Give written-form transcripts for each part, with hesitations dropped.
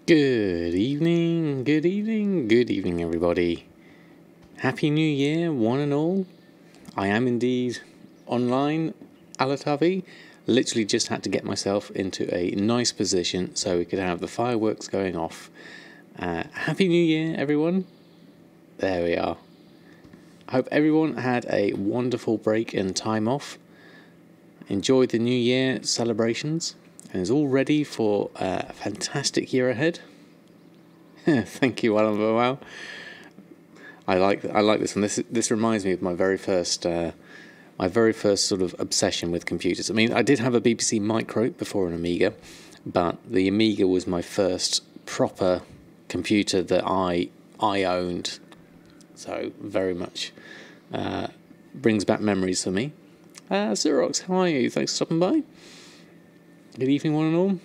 Good evening, good evening, good evening, everybody. Happy New Year, one and all. I am indeed online, Alatavi. Literally just had to get myself into a nice position so we could have the fireworks going off. Happy New Year, everyone. There we are. I hope everyone had a wonderful break and time off. Enjoyed the New Year celebrations and is all ready for a fantastic year ahead. Thank you, Alan. Wow, I like this one. This reminds me of my very first sort of obsession with computers. I mean, I did have a BBC Micro before an Amiga, but the Amiga was my first proper computer that I owned. So very much brings back memories for me. Xerox, how are you? Thanks for stopping by. Good evening, one and all.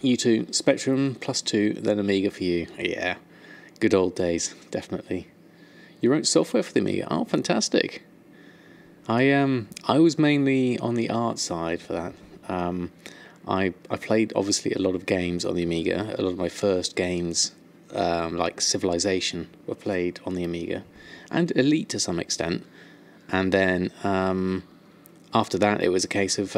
You two, Spectrum +2, then Amiga for you. Yeah, good old days, definitely. You wrote software for the Amiga. Oh, fantastic. I was mainly on the art side for that. I played obviously a lot of games on the Amiga. A lot of my first games, like Civilization, were played on the Amiga, and Elite to some extent. And then after that, it was a case of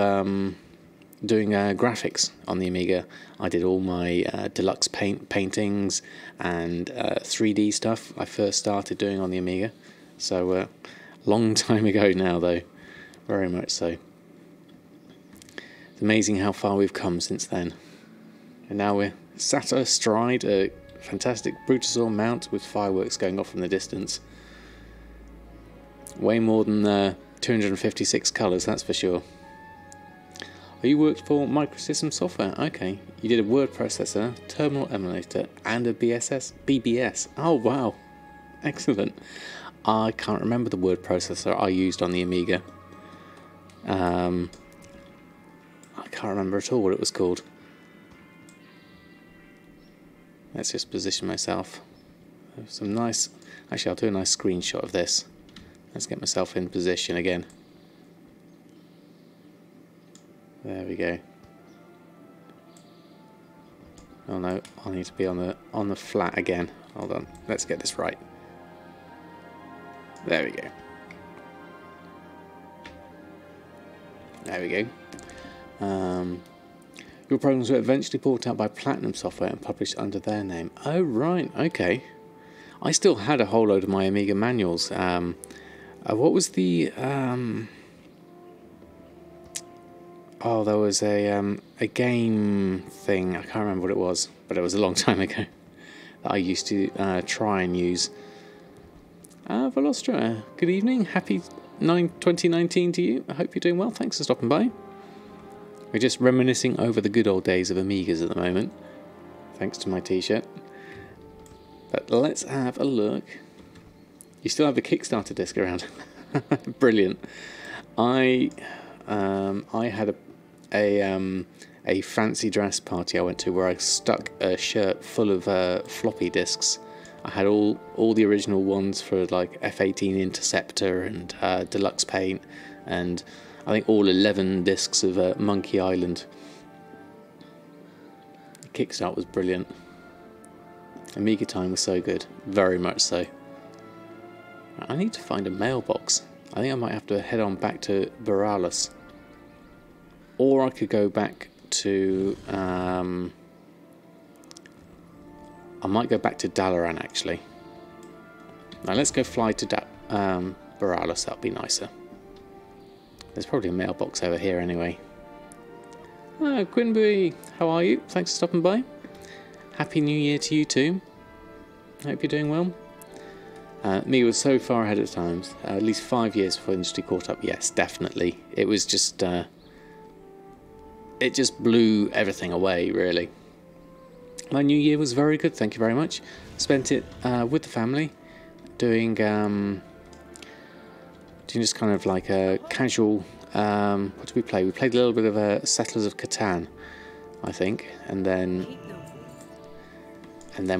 doing graphics on the Amiga. I did all my deluxe paintings and 3D stuff I first started doing on the Amiga. So long time ago now, though, very much so. It's amazing how far we've come since then. And now we're sat astride a fantastic Brutosaur mount with fireworks going off in the distance. Way more than 256 colours, that's for sure. Oh, you worked for Microsystem Software. Okay. You did a word processor, terminal emulator, and a BBS. Oh, wow. Excellent. I can't remember the word processor I used on the Amiga. I can't remember at all what it was called. Let's just position myself. Some nice... Actually, I'll do a nice screenshot of this. Let's get myself in position again. There we go. Oh no, I need to be on the flat again. Hold on, let's get this right. There we go. There we go. Your programs were eventually bought out by Platinum Software and published under their name. Oh right, okay. I still had a whole load of my Amiga manuals. What was the oh, there was a game thing. I can't remember what it was, but it was a long time ago that I used to try and use. Velostra, good evening. Happy 2019 to you. I hope you're doing well. Thanks for stopping by. We're just reminiscing over the good old days of Amigas at the moment, thanks to my t-shirt. But let's have a look. You still have the Kickstarter disc around. Brilliant. I had a fancy dress party I went to where I stuck a shirt full of floppy disks. I had all the original ones for like F-18 Interceptor and Deluxe Paint, and I think all 11 discs of Monkey Island. The Kickstart was brilliant. Amiga time was so good, very much so. I need to find a mailbox. I think I might have to head on back to Borealis. Or I could go back to... I might go back to Dalaran, actually. Now let's go fly to Borealis, that'll be nicer. There's probably a mailbox over here anyway. Oh, Quinby, how are you? Thanks for stopping by. Happy New Year to you too. Hope you're doing well. Me was so far ahead of times. At least 5 years before the industry caught up. Yes, definitely. It was just... it just blew everything away, really. My New Year was very good, thank you very much. Spent it with the family, doing just kind of like a casual... what did we play? We played a little bit of Settlers of Catan, I think, and then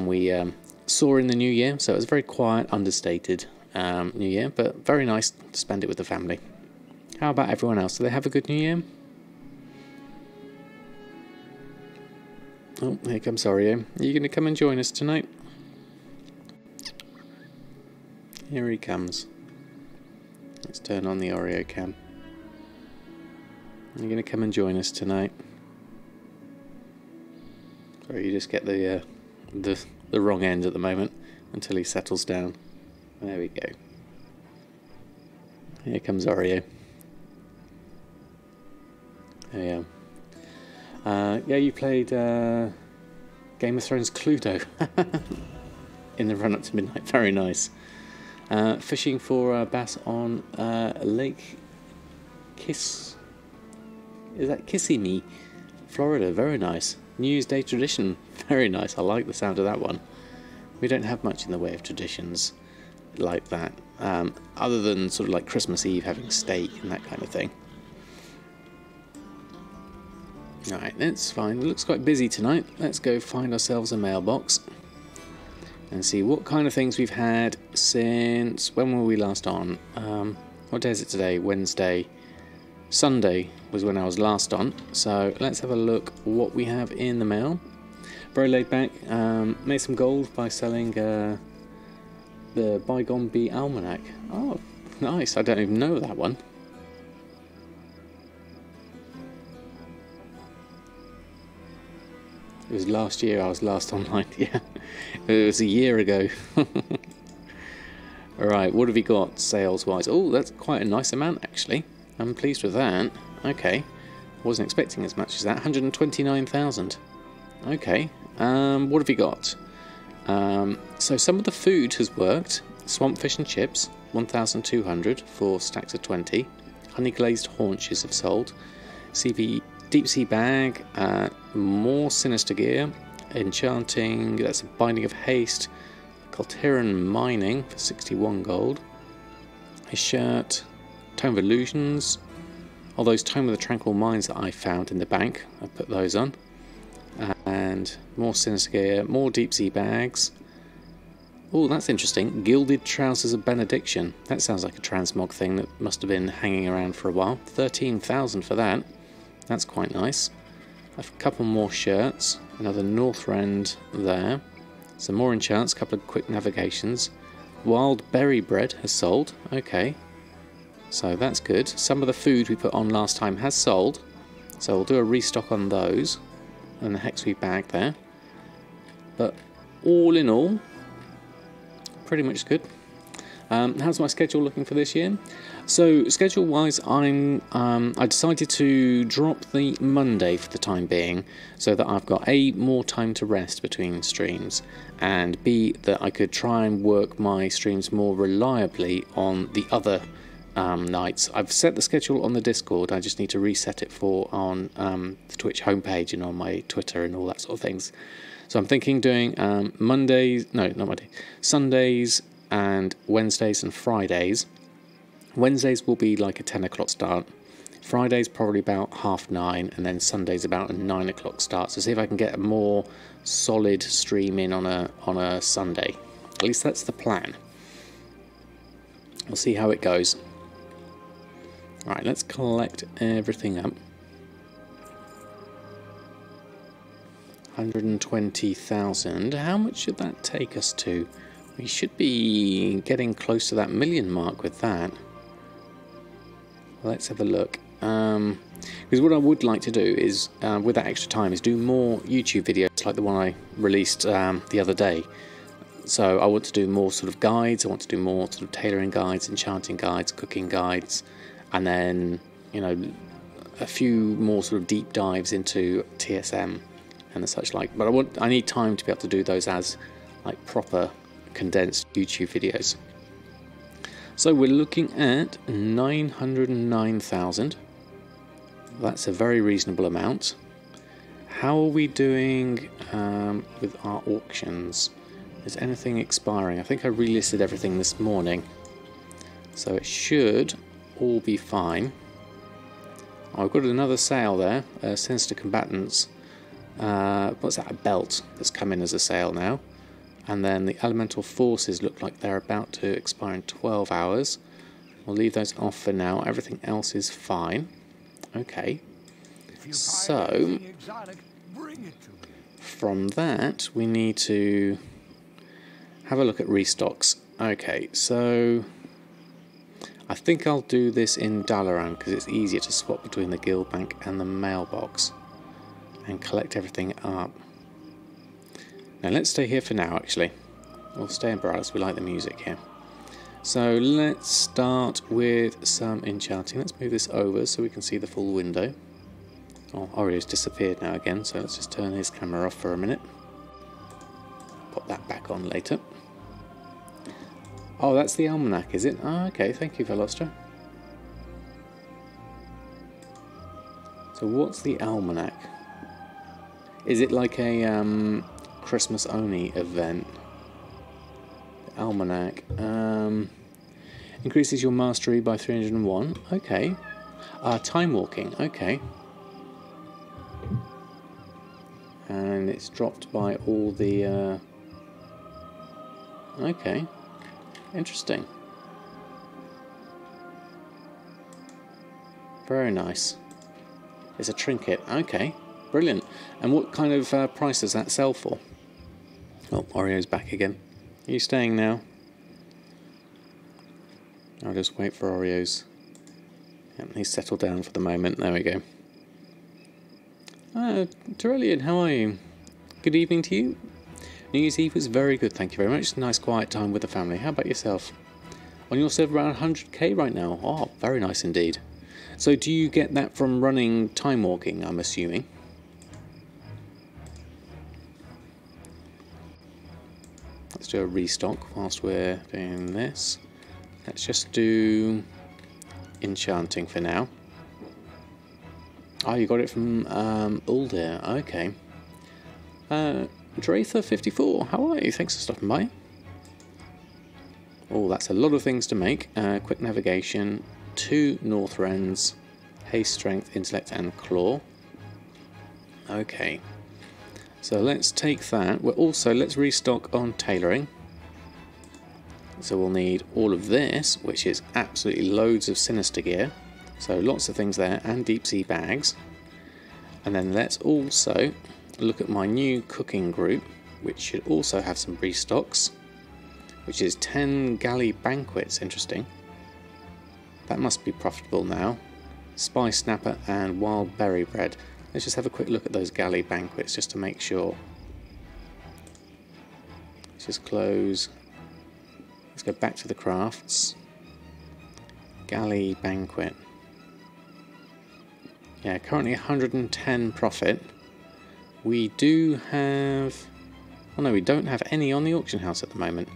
we saw in the New Year, so it was a very quiet, understated New Year, but very nice to spend it with the family. How about everyone else? Do they have a good New Year? Oh, here comes Oreo. Are you going to come and join us tonight? Here he comes. Let's turn on the Oreo cam. You're going to come and join us tonight. Sorry, you just get the wrong end at the moment until he settles down. There we go. Here comes Oreo. There we are. Yeah, you played Game of Thrones Cluedo in the run-up to midnight. Very nice. Fishing for bass on Lake Is that Kissimmee, Florida? Very nice. New Year's Day tradition. Very nice. I like the sound of that one. We don't have much in the way of traditions like that, other than sort of like Christmas Eve having steak and that kind of thing. Alright, that's fine. It looks quite busy tonight. Let's go find ourselves a mailbox and see what kind of things we've had since... When were we last on? What day is it today? Wednesday. Sunday was when I was last on. So let's have a look what we have in the mail. Very laid back. Made some gold by selling the Bygone Bee Almanac. Oh, nice. I don't even know that one. It was last year I was last online, yeah. It was a year ago. Alright, what have we got sales-wise? Oh, that's quite a nice amount, actually. I'm pleased with that. Okay. Wasn't expecting as much as that. 129,000. Okay. What have we got? So some of the food has worked. Swamp fish and chips, 1,200 for stacks of 20. Honey glazed haunches have sold. Deep sea bag, more sinister gear, enchanting, that's a binding of haste, Colteran mining for 61 gold, a shirt, Tome of Illusions, all those Tome of the Tranquil Mines that I found in the bank, I put those on, and more sinister gear, more deep sea bags. Oh, that's interesting, Gilded Trousers of Benediction, that sounds like a transmog thing that must have been hanging around for a while, 13,000 for that. That's quite nice. A couple more shirts, another Northrend there, some more enchants, a couple of quick navigations. Wild berry bread has sold, okay, so that's good. Some of the food we put on last time has sold, so we'll do a restock on those, and the Hexweed bag there. But all in all, pretty much good. How's my schedule looking for this year? So schedule-wise, I decided to drop the Monday for the time being, so that I've got A, more time to rest between streams, and B, that I could try and work my streams more reliably on the other nights. I've set the schedule on the Discord. I just need to reset it for on the Twitch homepage and on my Twitter and all that sort of things. So I'm thinking doing Sundays and Wednesdays and Fridays. Wednesdays will be like a 10 o'clock start, Fridays probably about 9:30, and then Sundays about a 9 o'clock start. So see if I can get a more solid stream in on a Sunday. At least that's the plan. We'll see how it goes. Alright, let's collect everything up. 120,000. How much should that take us to? We should be getting close to that million mark with that. Let's have a look. Because what I would like to do is, with that extra time, is do more YouTube videos like the one I released the other day. So I want to do more sort of guides. I want to do more sort of tailoring guides, enchanting guides, cooking guides, and then, you know, a few more sort of deep dives into TSM and the such like. But I need time to be able to do those as like proper condensed YouTube videos. So we're looking at 909,000. That's a very reasonable amount. How are we doing with our auctions? Is anything expiring? I think I relisted everything this morning, so it should all be fine. Oh, I've got another sale there, Sinister Combatants. What's that, a belt that's come in as a sale now. And then the Elemental Forces look like they're about to expire in 12 hours. We'll leave those off for now. Everything else is fine. Okay. So, From that, we need to have a look at Restocks. Okay, so I think I'll do this in Dalaran because it's easier to swap between the Guildbank and the Mailbox and collect everything up. Now let's stay here for now, actually. We'll stay in Borealis, we like the music here. So let's start with some enchanting. Let's move this over so we can see the full window. Oh, Oreo's disappeared now again, so let's just turn his camera off for a minute. Put that back on later. Oh, that's the almanac, is it? Oh, okay, thank you, Velostra. So what's the almanac? Is it like a Christmas only event? The almanac. Increases your mastery by 301. Okay. Time walking. Okay. And it's dropped by all the... Okay. Interesting. Very nice. It's a trinket. Okay. Brilliant. And what kind of price does that sell for? Oh, Oreo's back again. Are you staying now? I'll just wait for Oreo's. Yep, he's settled down for the moment. There we go. Terrellian, how are you? Good evening to you. New Year's Eve was very good, thank you very much. Nice quiet time with the family. How about yourself? On your server around 100k right now. Oh, very nice indeed. So do you get that from running time walking, I'm assuming? Let's do a restock whilst we're doing this. Let's just do enchanting for now. Oh, you got it from Uldir. Okay. Dratha54, how are you? Thanks for stopping by. Oh, that's a lot of things to make. Quick navigation, 2 North Rends, haste, strength, intellect, and claw. Okay. So let's take that. Let's restock on tailoring. So we'll need all of this, which is absolutely loads of sinister gear. So lots of things there, and deep sea bags. And then let's also look at my new cooking group, which should also have some restocks, which is 10 galley banquets. Interesting. That must be profitable now. Spice snapper and wild berry bread. Let's just have a quick look at those galley banquets just to make sure. Let's just close. Let's go back to the crafts. Galley banquet. Yeah, currently 110 profit. We do have... Oh no, we don't have any on the auction house at the moment.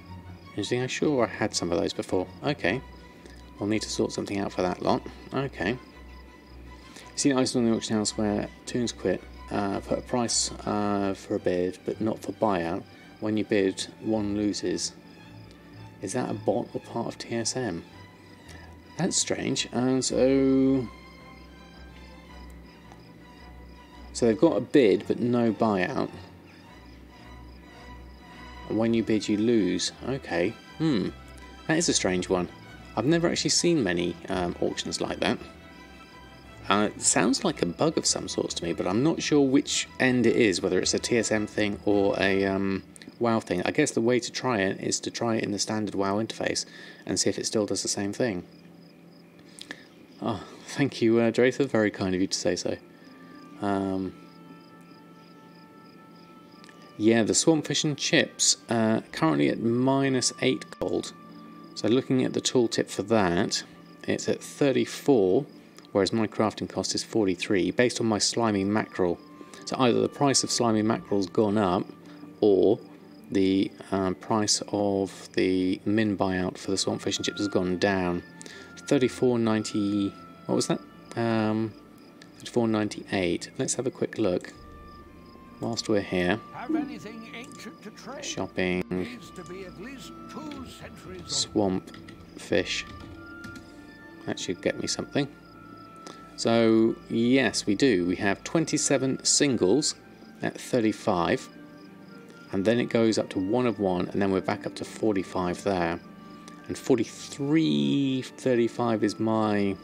Interesting, I'm sure I had some of those before. Okay. We'll need to sort something out for that lot. Okay. See an item on the auction house where Toons Quit put a price for a bid, but not for buyout. When you bid, one loses. Is that a bot or part of TSM? That's strange. And so they've got a bid, but no buyout. And when you bid, you lose. Okay. That is a strange one. I've never actually seen many auctions like that. It sounds like a bug of some sorts to me, but I'm not sure which end it is, whether it's a TSM thing or a WoW thing. I guess the way to try it is to try it in the standard WoW interface and see if it still does the same thing. Oh, thank you, Dratha. Very kind of you to say so. Yeah, the Swampfish and Chips, currently at -8 gold. So looking at the tooltip for that, it's at 34, whereas my crafting cost is 43, based on my slimy mackerel. So either the price of slimy mackerel's gone up, or the price of the min buyout for the Swampfish and Chips has gone down. 34.90, what was that? 34.98. Let's have a quick look whilst we're here. Shopping. Swamp fish. That should get me something. So yes, we do. We have 27 singles at 35, and then it goes up to 1 of 1, and then we're back up to 45 there. And 43.35 is my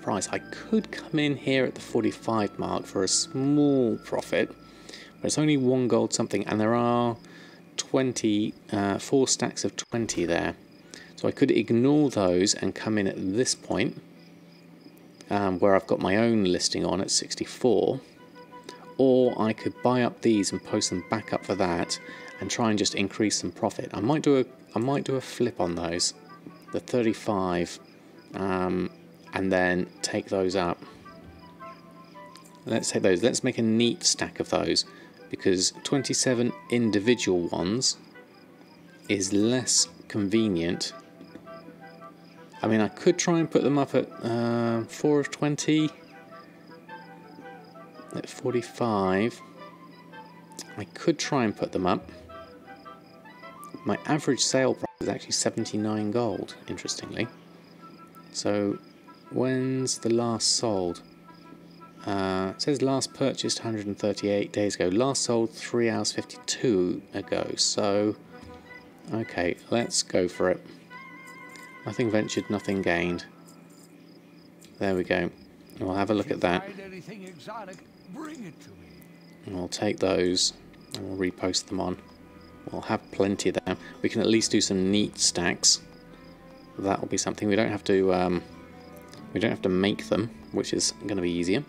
price. I could come in here at the 45 mark for a small profit, But it's only 1 gold something, and there are 4 stacks of 20 there. So I could ignore those and come in at this point, where I've got my own listing on at 64. Or I could buy up these and post them back up for that, and try and just increase some profit. I might do a flip on those, the 35, and then take those up. Let's take those. Let's make a neat stack of those, because 27 individual ones is less convenient. I mean, I could try and put them up at 4 of 20 at 45. I could try and put them up. My average sale price is actually 79 gold, interestingly. So, when's the last sold? It says last purchased 138 days ago. Last sold 3 hours 52 ago. So, okay, let's go for it. Nothing ventured, nothing gained. There we go. We'll have a look at that. And we'll take those and we'll repost them on. We'll have plenty there. We can at least do some neat stacks. That will be something. We don't have to make them, which is going to be easier.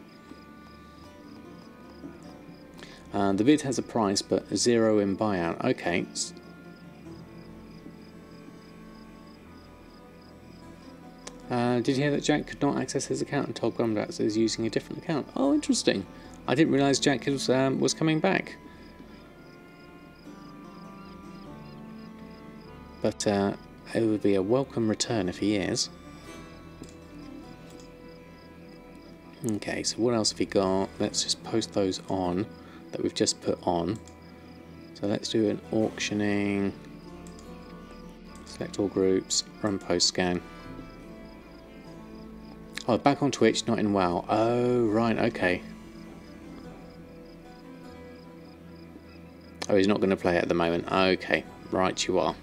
The bid has a price, but 0 in buyout. Okay. Did you hear that Jack could not access his account and told Grumdrax is using a different account? Oh, interesting. I didn't realise Jack was coming back. But it would be a welcome return if he is. Okay, so what else have we got? Let's just post those on that we've just put on. So let's do an auctioning. Select all groups, run post scan. Oh, back on Twitch, not in WoW. Oh, right, okay. Oh, he's not going to play it at the moment. Okay, right you are.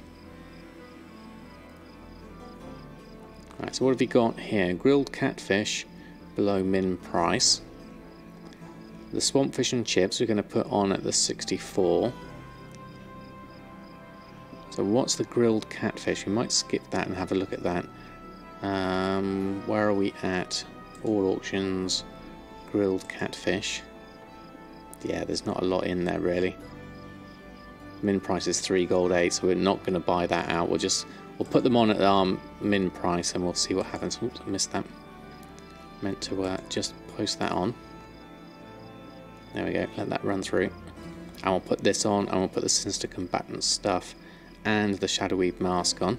Right, so what have we got here? Grilled catfish below min price. The swamp fish and chips we're going to put on at the 64. So what's the grilled catfish? We might skip that and have a look at that. Where are we at? All auctions, grilled catfish. Yeah, there's not a lot in there really. Min price is 3 gold 8, so we're not going to buy that out. We'll put them on at our min price and we'll see what happens. Oops, I missed that. Meant to just post that on. There we go, let that run through. And we'll put this on, and we'll put the Sinister Combatant stuff and the Shadowweave mask on.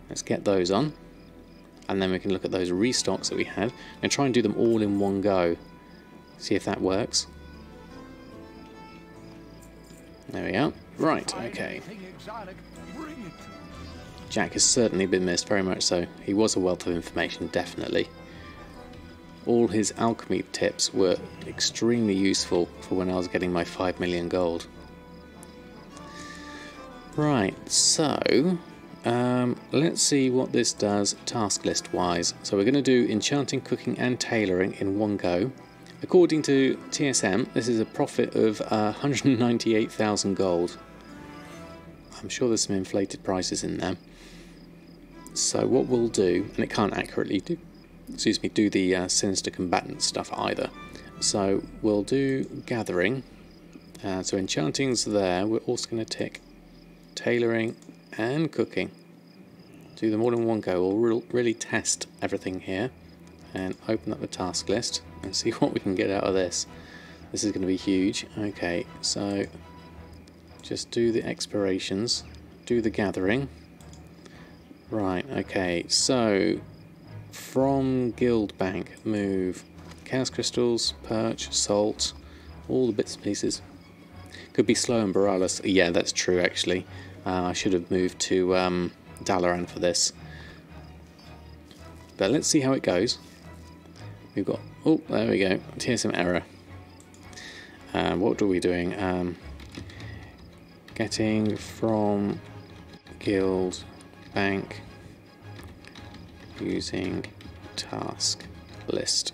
Let's get those on. And then we can look at those restocks that we had. And try and do them all in one go. See if that works. There we go. Right, okay. Jack has certainly been missed, very much so. He was a wealth of information, definitely. All his alchemy tips were extremely useful for when I was getting my 5 million gold. Right, so let's see what this does task list wise. So we're going to do enchanting, cooking and tailoring in one go. According to TSM, this is a profit of 198,000 gold. I'm sure there's some inflated prices in there. So what we'll do, and it can't accurately do the Sinister Combatant stuff either. So we'll do gathering. So enchanting's there. We're also going to tick tailoring and cooking. Do them all in one go. We'll really test everything here and open up the task list and see what we can get out of this. This is going to be huge. Okay, so just do the explorations, do the gathering. Right, okay, so from Guildbank, move chaos crystals, perch, salt, all the bits and pieces. Could be slow and Borealis. Yeah, that's true actually. I should have moved to Dalaran for this. But let's see how it goes. We've got, oh, there we go, TSM error. What are we doing? Getting from Guildbank using task list.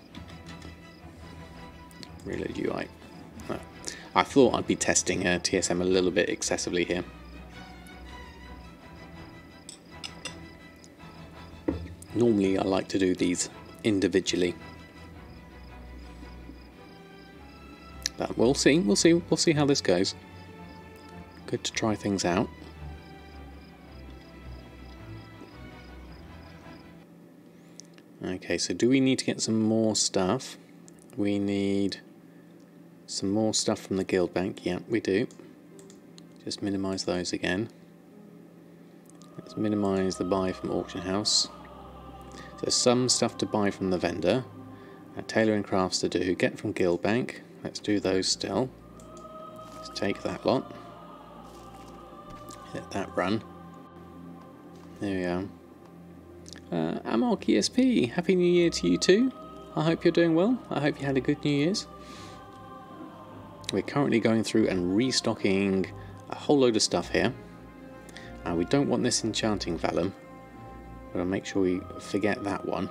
Reload UI. Oh. I thought I'd be testing TSM a little bit excessively here. Normally I like to do these individually. But we'll see how this goes. Good to try things out. Okay, so do we need to get some more stuff? We need some more stuff from the Guildbank. Yeah, we do. Just minimise those again. Let's minimise the buy from auction house. So some stuff to buy from the vendor. Tailoring crafts to do. Get from Guildbank. Let's do those still. Let's take that lot. Let that run. There we are. Amok ESP, Happy New Year to you too. I hope you're doing well. I hope you had a good New Year's. We're currently going through and restocking a whole load of stuff here. We don't want this enchanting vellum. We're going to make sure we forget that one.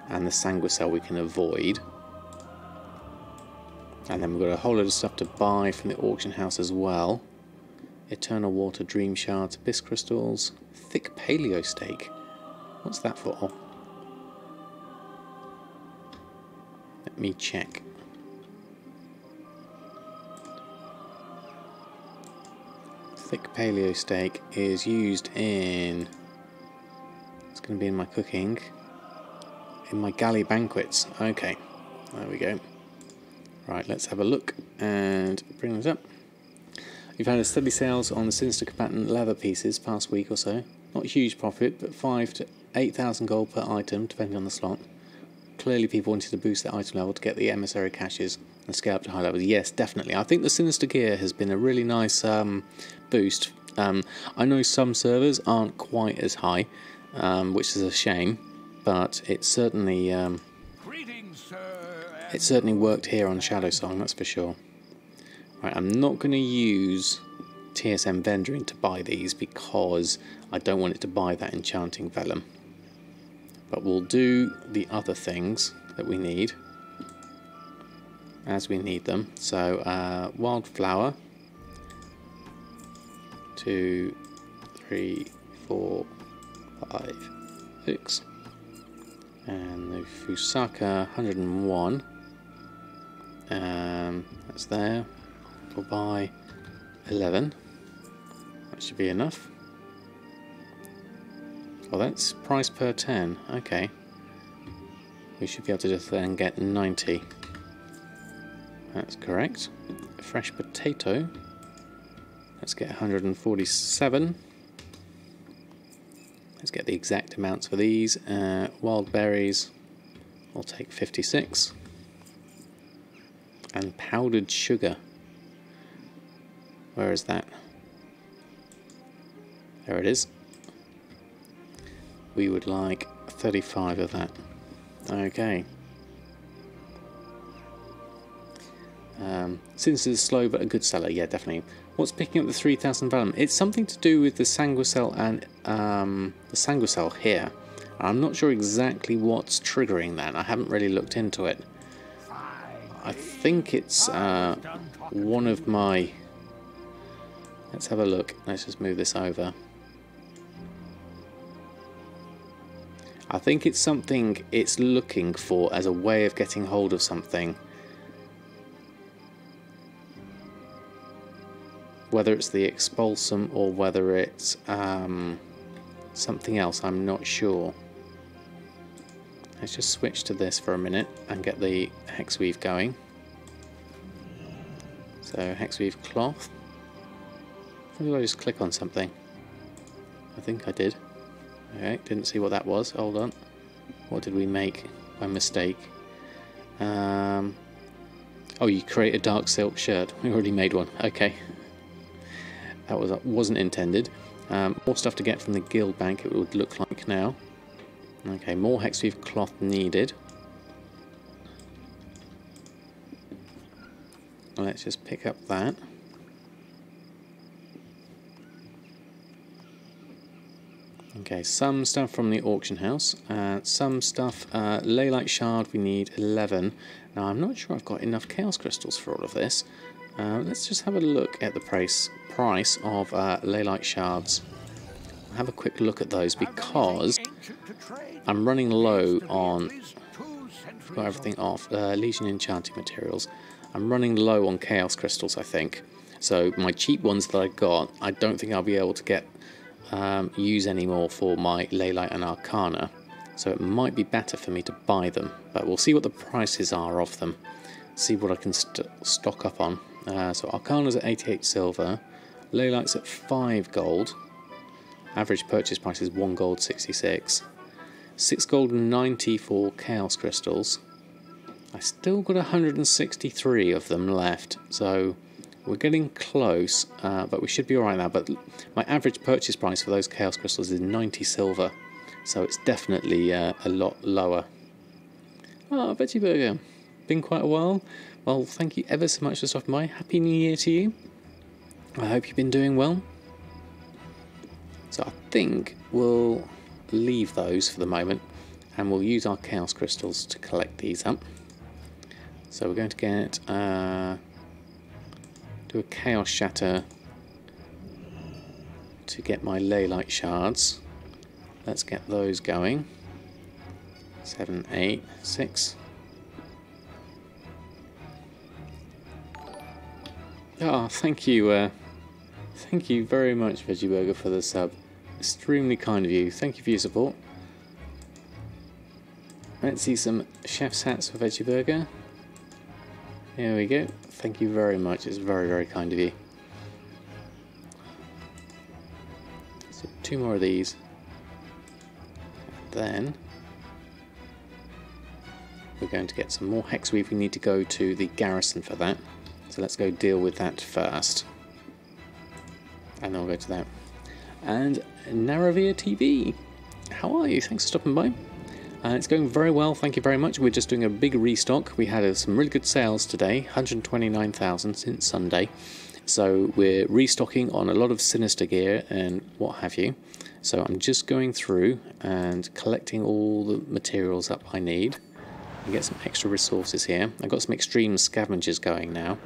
And the sanguicell we can avoid. And then we've got a whole load of stuff to buy from the auction house as well. Eternal Water, Dream Shards, Abyss Crystals, Thick Paleo Steak. What's that for? Let me check. Thick Paleo Steak is used in... It's going to be in my cooking. In my galley banquets. Okay, there we go. Right, let's have a look and bring this up. We've had a steady sales on the Sinister Combatant leather pieces past week or so. Not a huge profit, but 5,000 to 8,000 gold per item, depending on the slot. Clearly people wanted to boost their item level to get the emissary caches and scale up to high levels. Yes, definitely. I think the Sinister gear has been a really nice boost. I know some servers aren't quite as high, which is a shame, but it certainly worked here on Shadow Song, that's for sure. Right, I'm not going to use TSM vendoring to buy these because I don't want it to buy that enchanting vellum. But we'll do the other things that we need as we need them. So wildflower, 2, 3, 4, 5, 6, and the Fusaka 101. That's there. We'll buy 11. That should be enough. Oh, that's price per 10. Okay. We should be able to just then get 90. That's correct. Fresh potato. Let's get 147. Let's get the exact amounts for these. Wild berries. We'll take 56. And powdered sugar. Where is that? There it is. We would like 35 of that. Okay. Since it's slow but a good seller, yeah, definitely. What's picking up the 3,000 vellum? It's something to do with the sanguicell and the sanguicell here. I'm not sure exactly what's triggering that. I haven't really looked into it. I think it's one of my... Let's have a look. Let's just move this over. I think it's something it's looking for as a way of getting hold of something. Whether it's the expulsum or whether it's something else, I'm not sure. Let's just switch to this for a minute and get the hex weave going. So hex weave cloth. Or did I just click on something? I think I did. Okay, didn't see what that was. Hold on. What did we make by mistake? Oh, you create a dark silk shirt. We already made one. Okay. That wasn't intended. More stuff to get from the Guildbank, it would look like now. Okay, more hexweave cloth needed. Let's just pick up that. Okay, some stuff from the auction house, some stuff, Leylight Shard we need 11. Now I'm not sure I've got enough Chaos Crystals for all of this. Let's just have a look at the price of Leylight Shards. I'll have a quick look at those because I'm running low on... I've got everything off. Legion Enchanting Materials. I'm running low on Chaos Crystals, I think. So my cheap ones that I got, I don't think I'll be able to get use anymore for my Leylight and Arcana. So it might be better for me to buy them. But we'll see what the prices are of them. See what I can stock up on. So Arcana's at 88 silver. Leylight's at 5 gold. Average purchase price is 1 gold 66. 6 gold and 90 for Chaos Crystals. I still got 163 of them left, so we're getting close, but we should be alright now. But my average purchase price for those Chaos Crystals is 90 silver, so it's definitely a lot lower. Oh, Veggie Burger, been quite a while. Well, thank you ever so much for stopping by. Happy New Year to you. I hope you've been doing well. So I think we'll leave those for the moment, and we'll use our Chaos Crystals to collect these up. So we're going to get do a Chaos Shatter to get my Leylight Shards. Let's get those going. 7, 8, 6. Ah, thank you very much, Veggie Burger, for the sub. Extremely kind of you. Thank you for your support. Let's see some chef's hats for Veggie Burger. Here we go. Thank you very much. It's very, very kind of you. So 2 more of these. And then we're going to get some more Hexweave. We need to go to the garrison for that. So let's go deal with that first. And then we'll go to that. And Naravia TV, how are you? Thanks for stopping by. It's going very well, thank you very much. We're just doing a big restock. We had some really good sales today, 129,000 since Sunday. So we're restocking on a lot of Sinister gear and what have you. So I'm just going through and collecting all the materials up I need. And get some extra resources here. I've got some extreme scavengers going now.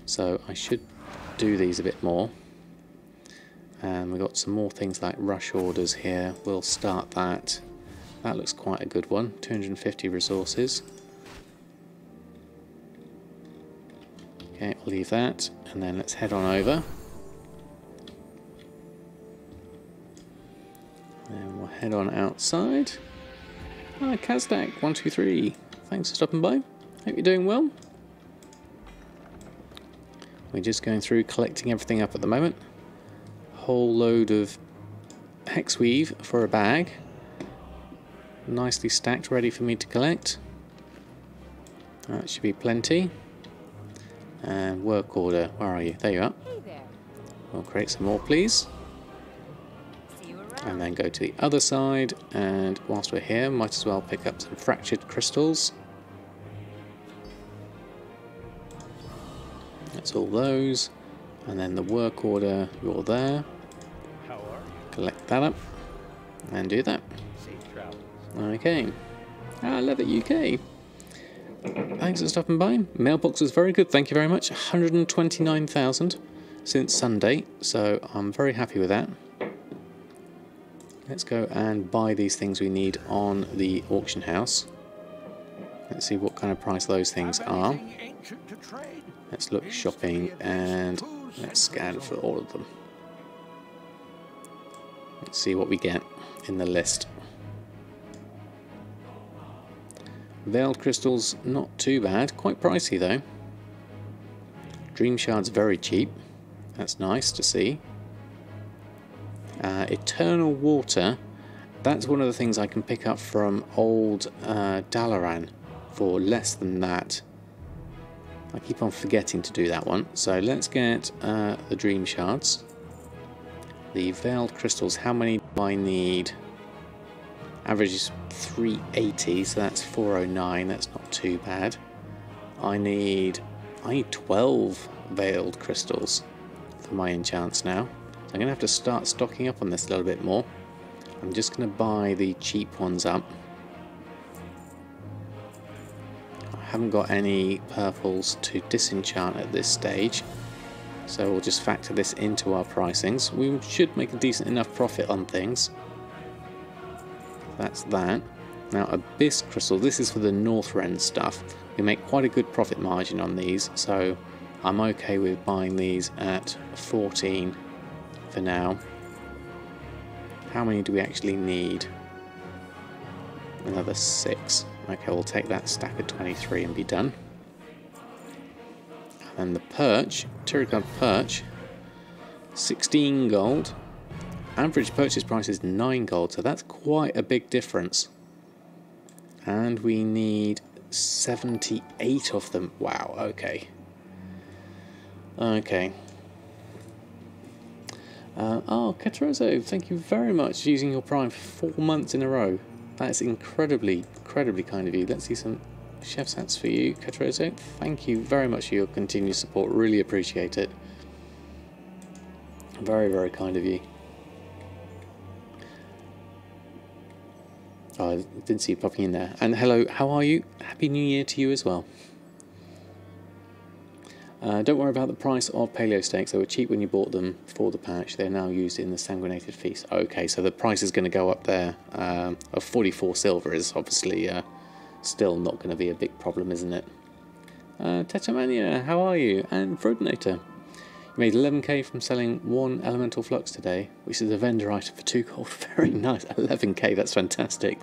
So I should do these a bit more. And we've got some more things like rush orders here. We'll start that. That looks quite a good one. 250 resources. Okay, I'll leave that. And then let's head on over. And we'll head on outside. Ah, Kazdak 123. Thanks for stopping by. Hope you're doing well. We're just going through collecting everything up at the moment. Whole load of Hexweave for a bag. Nicely stacked, ready for me to collect. That should be plenty. And work order, where are you? There you are. Hey there. We'll create some more, please. See you around. And then go to the other side, and whilst we're here, might as well pick up some fractured crystals. That's all those. And then the work order, you're there. How are you? Collect that up and do that. Safe travels. Okay. I love it, UK. Thanks for stopping by. Mailbox was very good, thank you very much. 129,000 since Sunday, so I'm very happy with that. Let's go and buy these things we need on the auction house. Let's see what kind of price those things are. Let's look shopping and let's scan for all of them. Let's see what we get in the list. Veiled crystals, not too bad. Quite pricey though. Dream shards very cheap. That's nice to see. Eternal water. That's one of the things I can pick up from old Dalaran for less than that. I keep on forgetting to do that one. So let's get the dream shards. The veiled crystals, how many do I need? Average is 380, so that's 409, that's not too bad. I need 12 veiled crystals for my enchants now. So I'm going to have to start stocking up on this a little bit more. I'm just going to buy the cheap ones up. I haven't got any purples to disenchant at this stage, so we'll just factor this into our pricings. We should make a decent enough profit on things. That's that. Now Abyss Crystal, this is for the Northrend stuff. We make quite a good profit margin on these, so I'm okay with buying these at 14 for now. How many do we actually need? Another 6. Okay, we'll take that stack of 23 and be done. And the perch, Tiragard perch, 16 gold. Average purchase price is 9 gold, so that's quite a big difference. And we need 78 of them. Wow, okay. Okay. Oh, Catrozo, thank you very much for using your Prime for 4 months in a row. That's incredibly kind of you. Let's see some chef's hats for you, Catrozo. Thank you very much for your continued support. Really appreciate it. Very kind of you. Oh, I didn't see you popping in there. And hello, how are you? Happy New Year to you as well. Don't worry about the price of paleo steaks. They were cheap when you bought them for the patch. They're now used in the sanguinated feast. Okay, so the price is going to go up there. Of 44 silver is obviously still not going to be a big problem, isn't it? Tetamania, how are you? And Frodinator. You made 11k from selling 1 elemental flux today, which is a vendor item for 2 gold. Very nice. 11k, that's fantastic.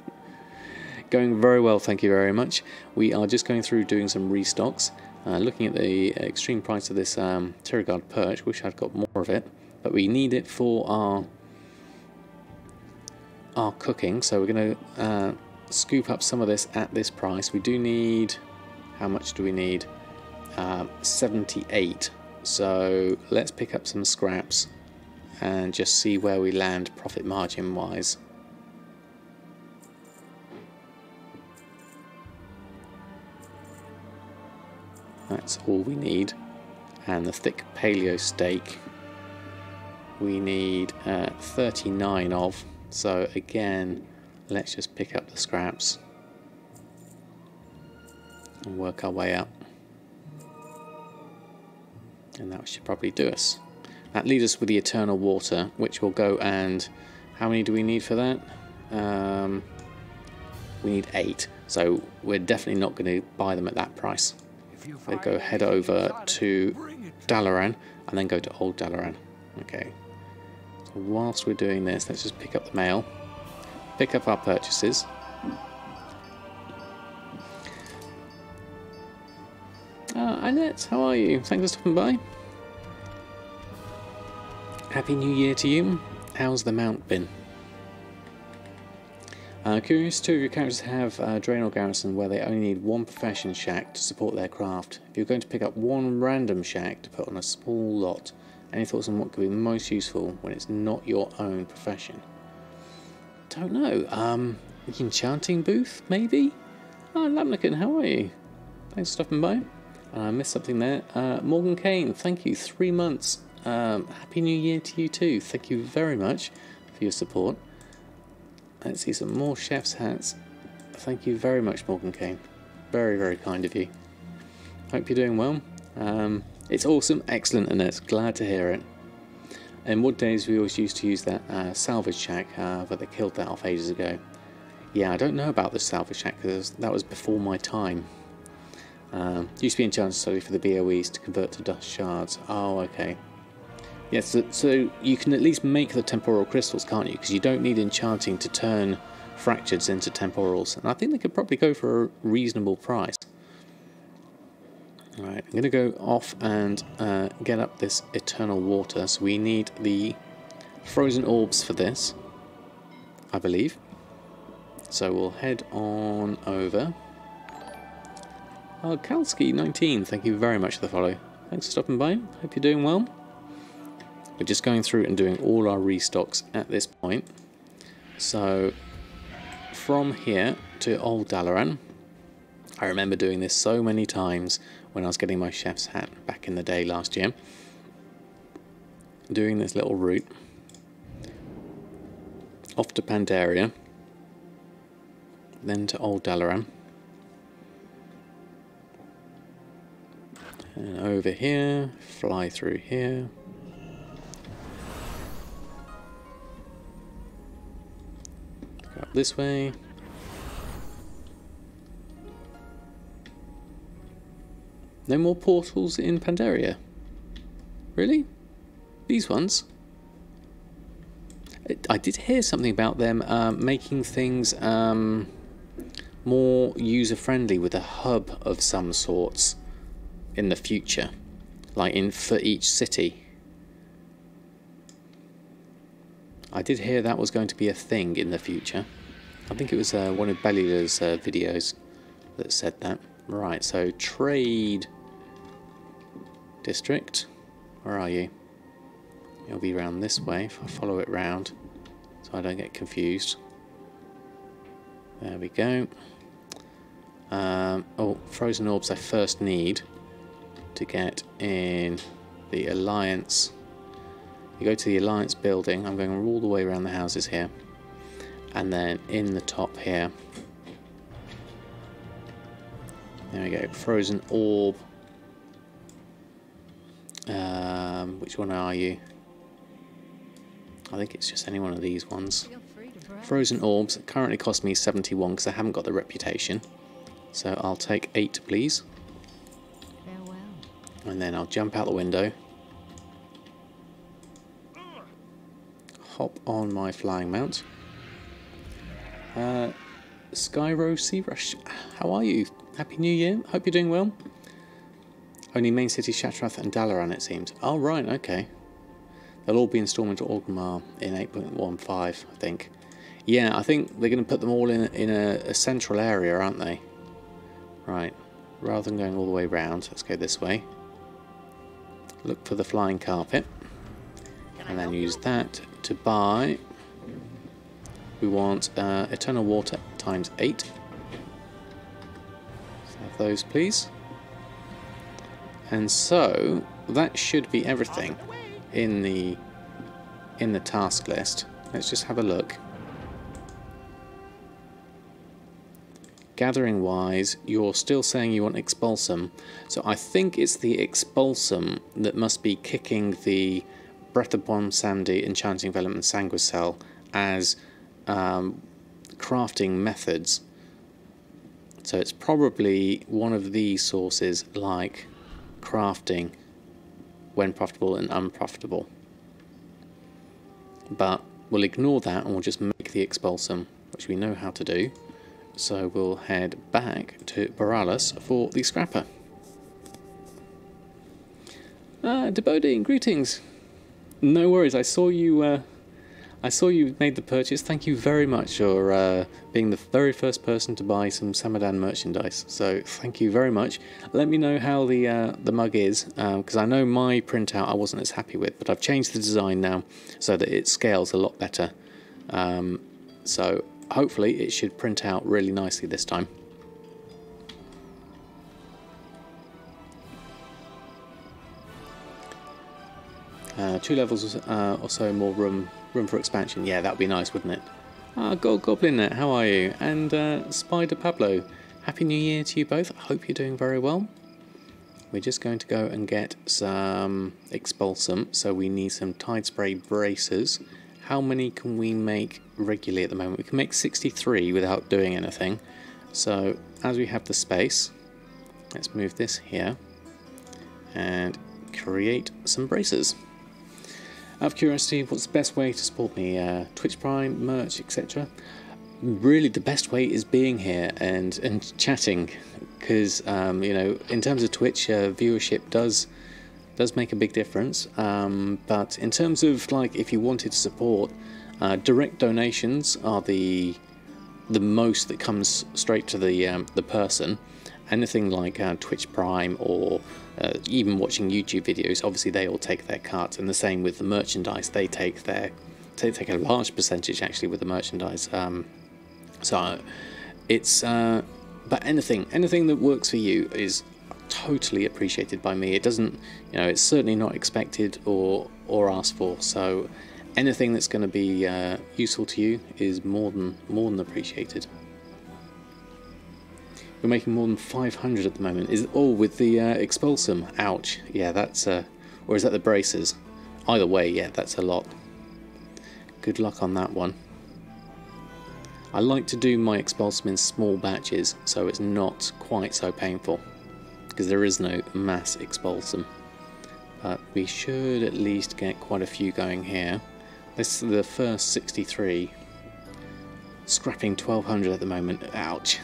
Going very well, thank you very much. We are just going through doing some restocks. Looking at the extreme price of this Tiragard perch, wish I'd got more of it, but we need it for our cooking, so we're going to scoop up some of this at this price. We do need, how much do we need? 78, so let's pick up some scraps and just see where we land profit margin wise. That's all we need. And the thick paleo steak we need 39 of. So again, let's just pick up the scraps and work our way up. And that should probably do us. That leaves us with the Eternal Water, which will go and... How many do we need for that? We need 8. So we're definitely not going to buy them at that price. They go head over to Dalaran and then go to Old Dalaran. Okay. So whilst we're doing this, let's just pick up the mail, pick up our purchases. Annette, how are you? Thanks for stopping by. Happy New Year to you. How's the mount been? Curious, 2 of your characters have Draenor Garrison where they only need 1 profession shack to support their craft. If you're going to pick up 1 random shack to put on a small lot, any thoughts on what could be most useful when it's not your own profession? Don't know. Enchanting booth, maybe? Oh, Lamnican, how are you? Thanks for stopping by. I missed something there. Morgan Kane, thank you. 3 months. Happy New Year to you too. Thank you very much for your support. Let's see some more chef's hats. Thank you very much, Morgan Kane. Very kind of you. Hope you're doing well. It's awesome, excellent, Annette. Glad to hear it. In Wood Days, we always used to use that salvage shack, but they killed that off ages ago. Yeah, I don't know about the salvage shack because that was before my time. Used to be enchanted solely for the BOEs to convert to dust shards. Oh, okay. Yes, so you can at least make the temporal crystals, can't you? Because you don't need enchanting to turn fractures into temporals. And I think they could probably go for a reasonable price. Alright, I'm going to go off and get up this Eternal Water. So we need the frozen orbs for this, I believe. So we'll head on over. Oh, Kalski19, thank you very much for the follow. Thanks for stopping by. Hope you're doing well. We're just going through and doing all our restocks at this point. So from here to Old Dalaran, I remember doing this so many times when I was getting my chef's hat back in the day last year. Doing this little route off to Pandaria, then to Old Dalaran, And over here, fly through here. Go up this way. No more portals in Pandaria? Really? These ones? I did hear something about them making things more user-friendly with a hub of some sorts in the future, like for each city. I did hear that was going to be a thing in the future. I think it was one of Bellula's videos that said that. Right, so trade district. Where are you? You'll be round this way if I follow it round, so I don't get confused. There we go. Oh, frozen orbs I first need to get in the Alliance. You go to the Alliance building. I'm going all the way around the houses here. And then in the top here. There we go. Frozen orb. Which one are you? I think it's just any one of these ones. Feel free to browse. Frozen orbs currently cost me 71 because I haven't got the reputation. So I'll take 8, please. Farewell. And then I'll jump out the window. Hop on my flying mount. Skyro Sea Rush, how are you? Happy New Year. Hope you're doing well. Only main city Shattrath and Dalaran, it seems. Oh, right, okay. They'll all be installed into Orgrimmar in 8.15, I think. Yeah, I think they're going to put them all in a central area, aren't they? Right. Rather than going all the way round, let's go this way. Look for the flying carpet. And then use that to buy. We want Eternal Water times 8. Let's have those, please. And so that should be everything in the task list. Let's just have a look. Gathering wise, you're still saying you want Expulsum, so I think it's the Expulsum that must be kicking the Breath of Bomb Sandy, Enchanting Velum and Sanguicell as crafting methods. So it's probably one of these sources, like crafting when profitable and unprofitable. But we'll ignore that and we'll just make the Expulsum, which we know how to do. So we'll head back to Boralis for the Scrapper. Deboding, greetings. No worries, I saw you made the purchase. Thank you very much for being the very first person to buy some Samadan merchandise. So thank you very much. Let me know how the mug is, because I know my printout I wasn't as happy with, but I've changed the design now so that it scales a lot better. So hopefully it should print out really nicely this time. Two levels or so more room for expansion. Yeah, that would be nice, wouldn't it? Goblinnet, how are you? And Spider Pablo, Happy New Year to you both. I hope you're doing very well. We're just going to go and get some Expulsum, so we need some Tide Spray Bracers. How many can we make regularly at the moment? We can make 63 without doing anything. So as we have the space, let's move this here and create some bracers. Out of curiosity, what's the best way to support me? Twitch Prime, merch, etc. Really, the best way is being here and chatting, because you know, in terms of Twitch, viewership does make a big difference. But in terms of, like, if you wanted to support, direct donations are the most that comes straight to the person. Anything like Twitch Prime or even watching YouTube videos, obviously they all take their cut, and the same with the merchandise. They take a large percentage actually with the merchandise. So it's but anything that works for you is totally appreciated by me. It doesn't, you know, it's certainly not expected or asked for. So anything that's going to be useful to you is more than appreciated. We're making more than 500 at the moment. Is all with the expulsum? Ouch. Yeah, that's or is that the braces? Either way, yeah, that's a lot. Good luck on that one. I like to do my expulsum in small batches, so it's not quite so painful, because there is no mass expulsum. But we should at least get quite a few going here. This is the first 63. Scrapping 1200 at the moment. Ouch.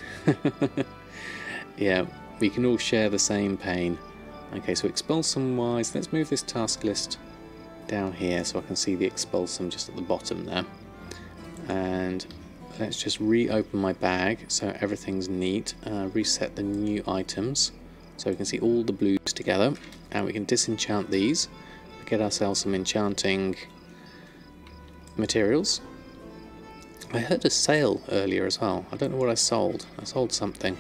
Yeah, we can all share the same pain. Okay, so expulsum wise, let's move this task list down here so I can see the expulsum just at the bottom there. And let's just reopen my bag so everything's neat. Reset the new items so we can see all the blues together. And we can disenchant these. Get ourselves some enchanting materials. I heard a sale earlier as well. I don't know what I sold. I sold something.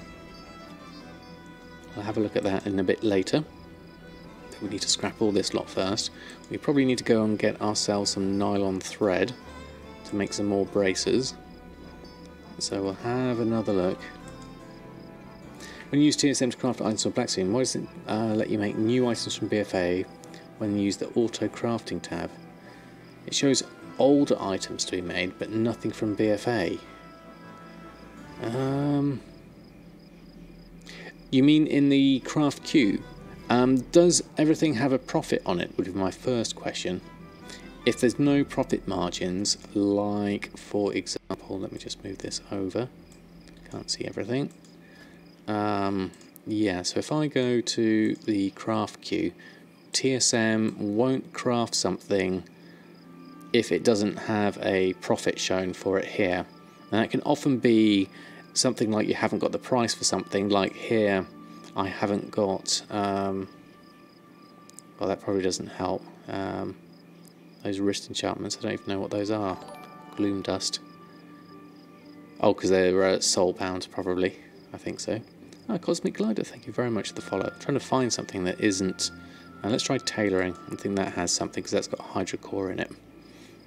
I'll have a look at that in a bit later. We need to scrap all this lot first. We probably need to go and get ourselves some nylon thread to make some more braces. So we'll have another look. When you use TSM to craft items or blacksmithing, why does it let you make new items from BFA when you use the auto crafting tab? It shows older items to be made, but nothing from BFA. You mean in the craft queue? Does everything have a profit on it, would be my first question. If there's no profit margins, like for example, let me just move this over, can't see everything. Yeah, so if I go to the craft queue, TSM won't craft something if it doesn't have a profit shown for it here. And that can often be something like you haven't got the price for something, like here I haven't got, well, that probably doesn't help. Those wrist enchantments, I don't even know what those are. Gloom dust. Oh, because they're soul-bound, probably. I think so. Ah, Cosmic Glider, thank you very much for the follow. I'm trying to find something that isn't... let's try tailoring. I think that has something, because that's got Hydra Core in it.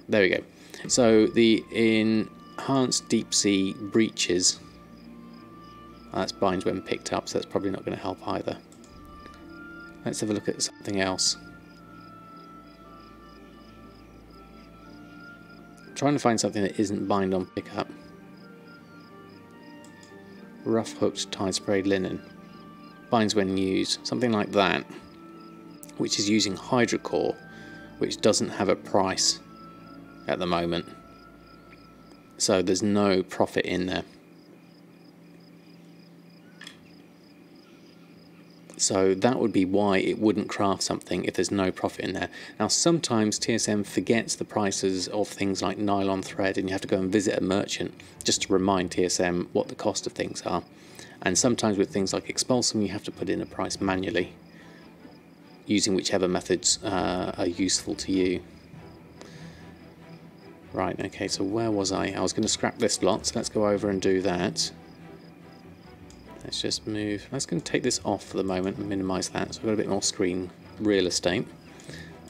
There we go. So, the enhanced deep sea breaches... that's binds when picked up, so that's probably not going to help either. Let's have a look at something else. I'm trying to find something that isn't bind on pickup. Rough hooked tie sprayed linen. Binds when used. Something like that. Which is using Hydra Core, which doesn't have a price at the moment. So there's no profit in there. So that would be why it wouldn't craft something if there's no profit in there. Now sometimes TSM forgets the prices of things like nylon thread, and you have to go and visit a merchant just to remind TSM what the cost of things are. And sometimes with things like expulsum you have to put in a price manually, using whichever methods are useful to you. Right, okay, so where was I? I was going to scrap this lot, so let's go over and do that. Let's just move. Let's going to take this off for the moment and minimise that, so we've got a bit more screen real estate.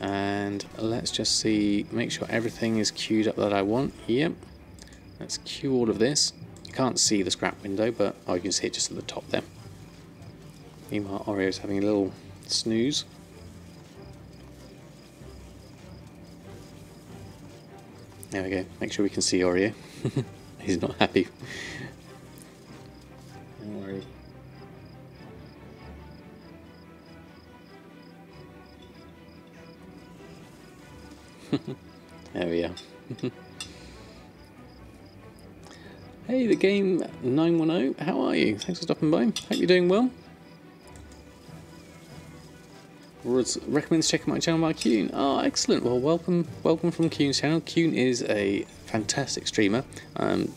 And let's just see, make sure everything is queued up that I want. Yep. Let's queue all of this. You can't see the scrap window, but oh, you can see it just at the top there. Meanwhile, Oreo's having a little snooze. There we go. Make sure we can see Oreo. He's not happy. Don't worry. There we are. Hey, the game 910. How are you? Thanks for stopping by. Hope you're doing well. Recommends checking my channel by Kuhn. Oh, excellent. Well, welcome from Kuhn's channel. Kuhn is a fantastic streamer,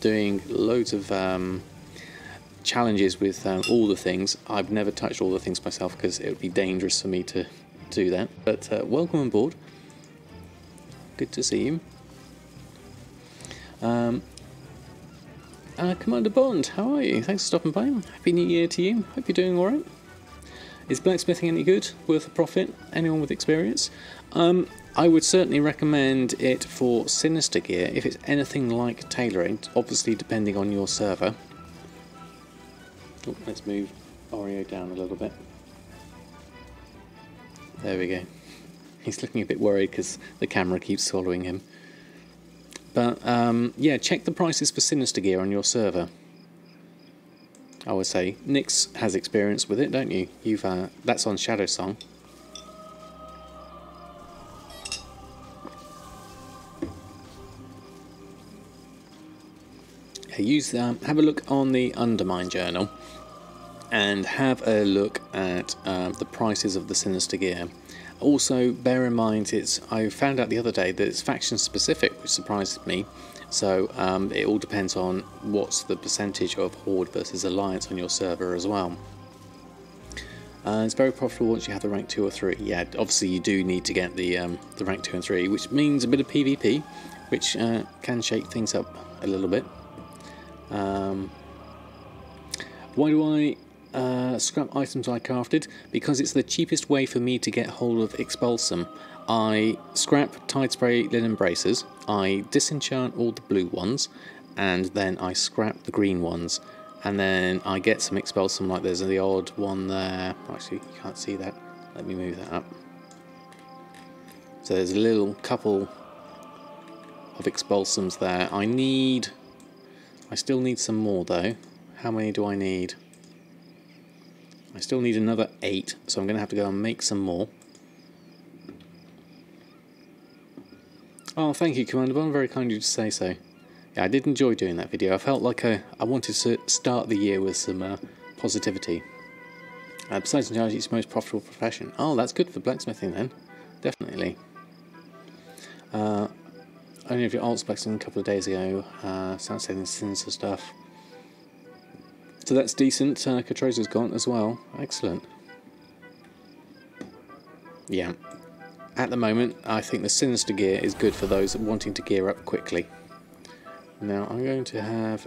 doing loads of challenges with all the things. I've never touched all the things myself because it would be dangerous for me to do that. But welcome on board. Good to see you. Commander Bond, how are you? Thanks for stopping by. Happy New Year to you. Hope you're doing alright. Is blacksmithing any good? Worth a profit? Anyone with experience? I would certainly recommend it for Sinister gear if it's anything like tailoring, obviously depending on your server. Oh, let's move Oreo down a little bit. There we go. He's looking a bit worried because the camera keeps swallowing him. But yeah, check the prices for Sinister gear on your server. I would say Nyx has experience with it, don't you? You've that's on Shadow Song. Have a look on the Undermine journal and have a look at the prices of the Sinister gear. Also, bear in mind, I found out the other day that it's faction specific, which surprised me. So it all depends on what's the percentage of Horde versus Alliance on your server as well. It's very profitable once you have the rank 2 or 3. Yeah, obviously you do need to get the rank 2 and 3, which means a bit of PvP, which can shake things up a little bit. Why do I scrap items I crafted? Because it's the cheapest way for me to get hold of Expulsum. I scrap Tide Spray linen braces, I disenchant all the blue ones, and then I scrap the green ones, and then I get some Expulsum, like there's the odd one there. Actually, you can't see that. Let me move that up. So there's a little couple of Expulsums there. I still need some more though. How many do I need? I still need another 8, so I'm going to have to go and make some more. Oh, thank you, Commander Bond. Very kind of you to say so. Yeah, I did enjoy doing that video. I felt like I wanted to start the year with some positivity. Besides, it's the most profitable profession. Oh, that's good for blacksmithing then. Definitely. Only of your alts blacksmithing a couple of days ago. Sounds like sinister stuff. So that's decent. Catrosa's gone as well. Excellent. Yeah. At the moment, I think the Sinister gear is good for those wanting to gear up quickly. Now, I'm going to have...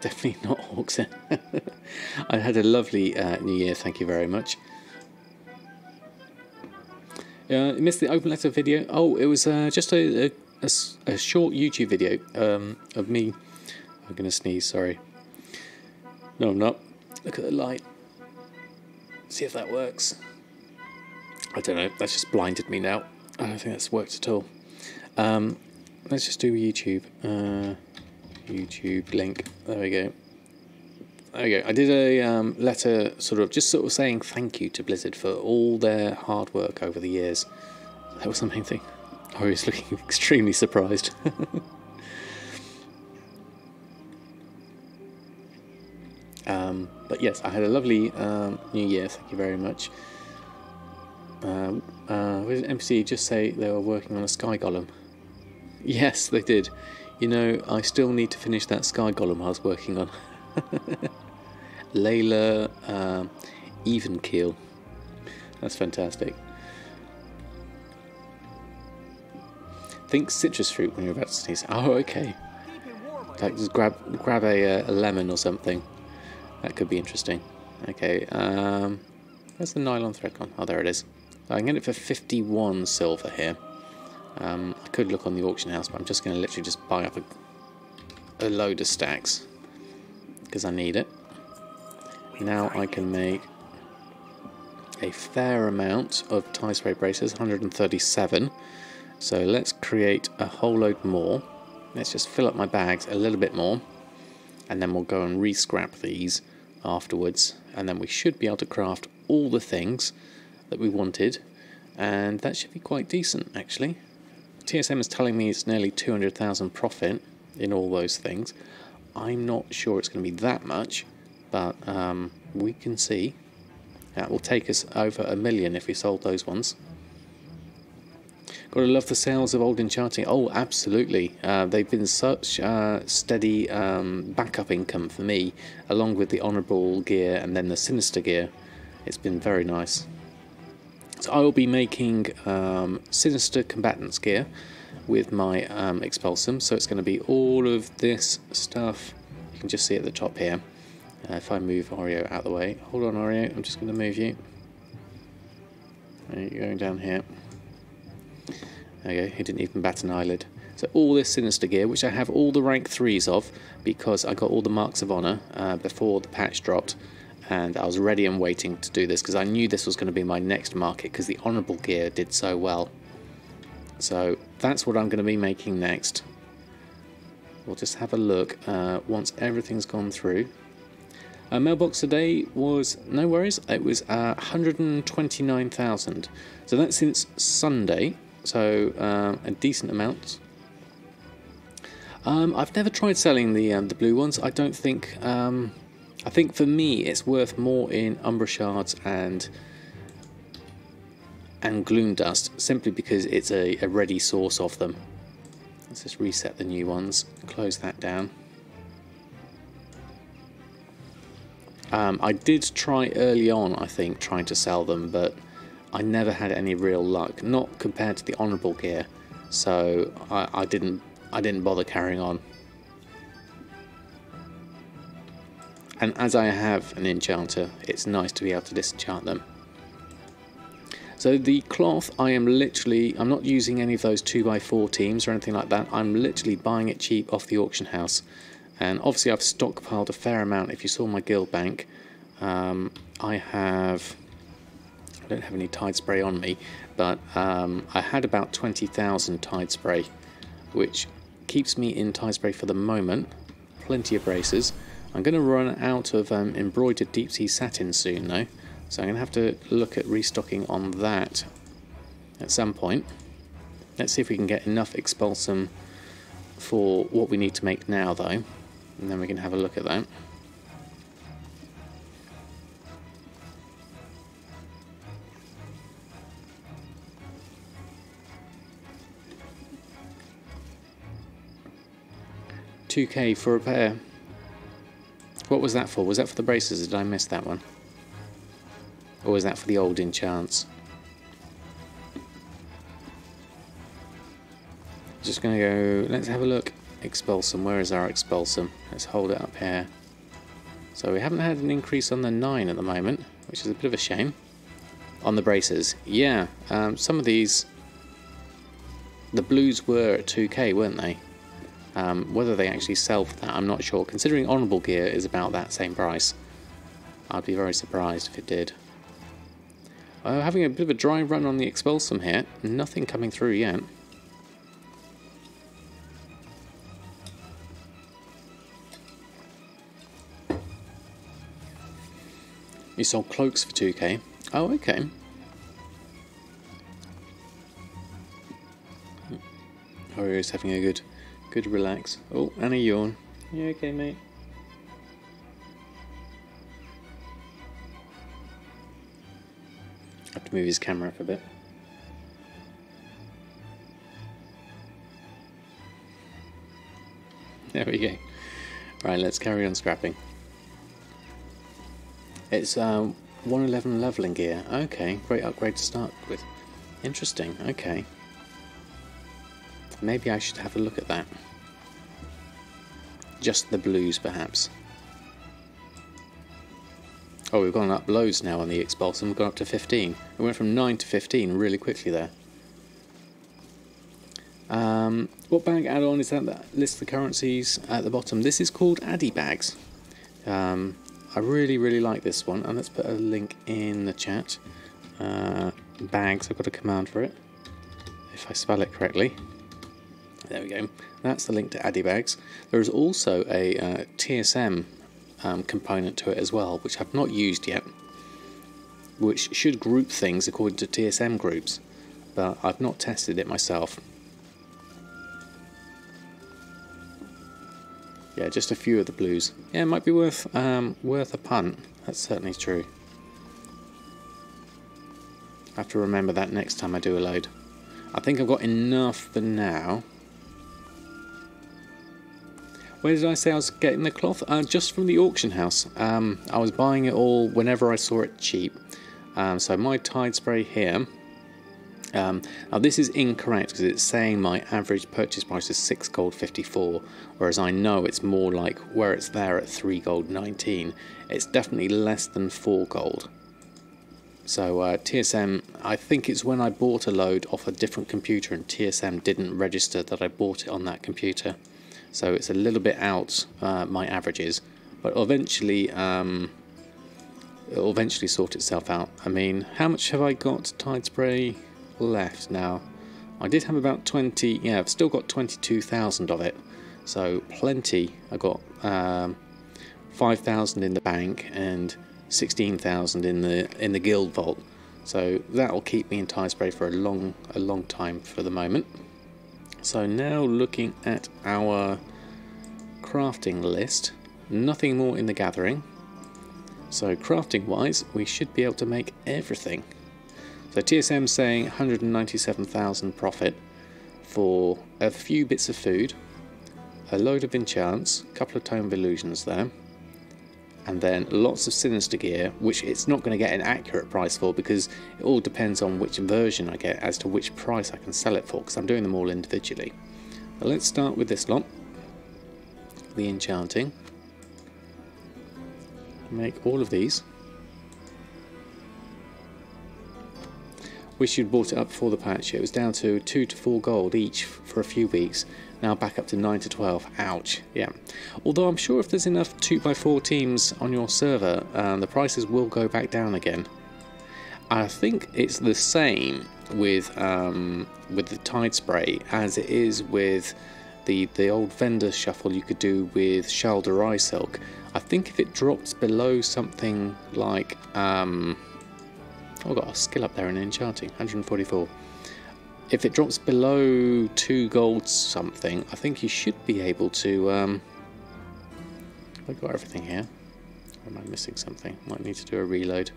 definitely not Hawks. I had a lovely New Year, thank you very much. You missed the open letter video. Oh, it was just a short YouTube video of me... I'm going to sneeze, sorry. No, I'm not. Look at the light. See if that works. I don't know, that's just blinded me now. I don't think that's worked at all. Let's just do YouTube. YouTube link. There we go. There we go. I did a letter sort of saying thank you to Blizzard for all their hard work over the years. That was the main thing. I was looking extremely surprised. But yes, I had a lovely New Year, thank you very much. What did MC just say they were working on a Sky Golem? Yes, they did. You know, I still need to finish that Sky Golem I was working on. Layla Even Keel. That's fantastic. Think citrus fruit when you're about to sneeze. Oh, okay. Like just grab a lemon or something. That could be interesting. Okay, where's the nylon thread gone? Oh, there it is. I can get it for 51 silver here. I could look on the auction house, but I'm just going to literally just buy up a load of stacks because I need it. Now I can make a fair amount of tie spray braces, 137. So let's create a whole load more. Let's just fill up my bags a little bit more, and then we'll go and re-scrap these afterwards, and then we should be able to craft all the things that we wanted, and that should be quite decent actually. TSM is telling me it's nearly 200,000 profit in all those things. I'm not sure it's going to be that much, but we can see. That will take us over 1 million if we sold those ones. Gotta love the sales of old enchanting. Oh, absolutely. They've been such steady backup income for me, along with the honourable gear and then the sinister gear. It's been very nice. So I will be making sinister combatants gear with my Expulsum. So it's going to be all of this stuff. You can just see at the top here. If I move Oreo out of the way. Hold on, Oreo. I'm just going to move you. You're going down here. There you go, he didn't even bat an eyelid. So all this Sinister gear, which I have all the rank 3s of, because I got all the Marks of Honor before the patch dropped, and I was ready and waiting to do this, because I knew this was going to be my next market, because the Honourable gear did so well. So that's what I'm going to be making next. We'll just have a look once everything's gone through. Mailbox today was, no worries, it was 129,000. So that's since Sunday, so a decent amount. I've never tried selling the blue ones. I don't think. I think for me it's worth more in Umbra Shards and Gloom Dust, simply because it's a ready source of them. Let's just reset the new ones, close that down. I did try early on, I think, trying to sell them, but I never had any real luck, not compared to the Honourable gear, so I didn't bother carrying on. And as I have an enchanter, it's nice to be able to disenchant them. So the cloth, I'm not using any of those 2x4 teams or anything like that. I'm literally buying it cheap off the auction house. And obviously I've stockpiled a fair amount. If you saw my Guildbank, I don't have any Tide Spray on me, but I had about 20,000 Tide Spray, which keeps me in Tide Spray for the moment. Plenty of braces. I'm going to run out of embroidered deep sea satin soon though, so I'm going to have to look at restocking on that at some point. Let's see if we can get enough Expulsum for what we need to make now though, and then we can have a look at that. $2K for a pair. What was that for? Was that for the braces? Did I miss that one? Or was that for the old enchants? Just going to go, let's have a look. Expulsum, where is our Expulsum? Let's hold it up here. So we haven't had an increase on the 9 at the moment, which is a bit of a shame. On the braces, yeah, some of these, the blues were at 2K, weren't they? Whether they actually sell for that, I'm not sure. Considering Honourable gear is about that same price, I'd be very surprised if it did. Having a bit of a dry run on the Expulsum here, nothing coming through yet. You sold cloaks for 2K. Oh, okay. Orio's having a good relax. Oh, and a yawn. You okay, mate? I have to move his camera up a bit. There we go. Right, let's carry on scrapping. It's 111 leveling gear. Okay, great upgrade to start with. Interesting, okay. Maybe I should have a look at that. Just the blues, perhaps. Oh, we've gone up loads now on the Expulsum. We've gone up to 15. We went from 9 to 15 really quickly there. What bag add-on is that lists the currencies at the bottom? This is called Addy Bags. I really like this one, and let's put a link in the chat. Bags, I've got a command for it, if I spell it correctly. There we go. That's the link to Addy Bags. There is also a TSM component to it as well, which I've not used yet, which should group things according to TSM groups, but I've not tested it myself. Yeah, just a few of the blues. Yeah, it might be worth a punt. That's certainly true. I have to remember that next time I do a load. I think I've got enough for now. Where did I say I was getting the cloth? Just from the auction house. I was buying it all whenever I saw it cheap. So my Tide Spray here. Now this is incorrect because it's saying my average purchase price is 6 gold 54, whereas I know it's more like where it's there at 3 gold 19. It's definitely less than 4 gold. So TSM, I think it's when I bought a load off a different computer and TSM didn't register that I bought it on that computer. So it's a little bit out my averages, but eventually it'll eventually sort itself out. I mean, how much have I got Tide Spray left now? I did have about 20, yeah, I've still got 22,000 of it, so plenty. I got 5,000 in the bank and 16,000 in the guild vault, so that'll keep me in Tide Spray for a long time for the moment. So now looking at our crafting list, nothing more in the gathering. So crafting wise, we should be able to make everything. So TSM saying 197,000 profit for a few bits of food, a load of enchants, a couple of Tome of Illusions there, and then lots of Sinister gear, which it's not going to get an accurate price for because it all depends on which version I get as to which price I can sell it for, because I'm doing them all individually. But let's start with this lot, the enchanting. Make all of these. Wish you'd bought it up before the patch. It was down to 2 to 4 gold each for a few weeks. Now back up to 9 to 12. Ouch. Yeah. Although I'm sure if there's enough 2x4 teams on your server, the prices will go back down again. I think it's the same with the Tide Spray as it is with the old vendor shuffle you could do with Shalder Eye Silk. I think if it drops below something like oh, I've got a skill up there in enchanting, 144. If it drops below 2 gold something, I think you should be able to... I've got everything here. Or am I missing something? Might need to do a reload.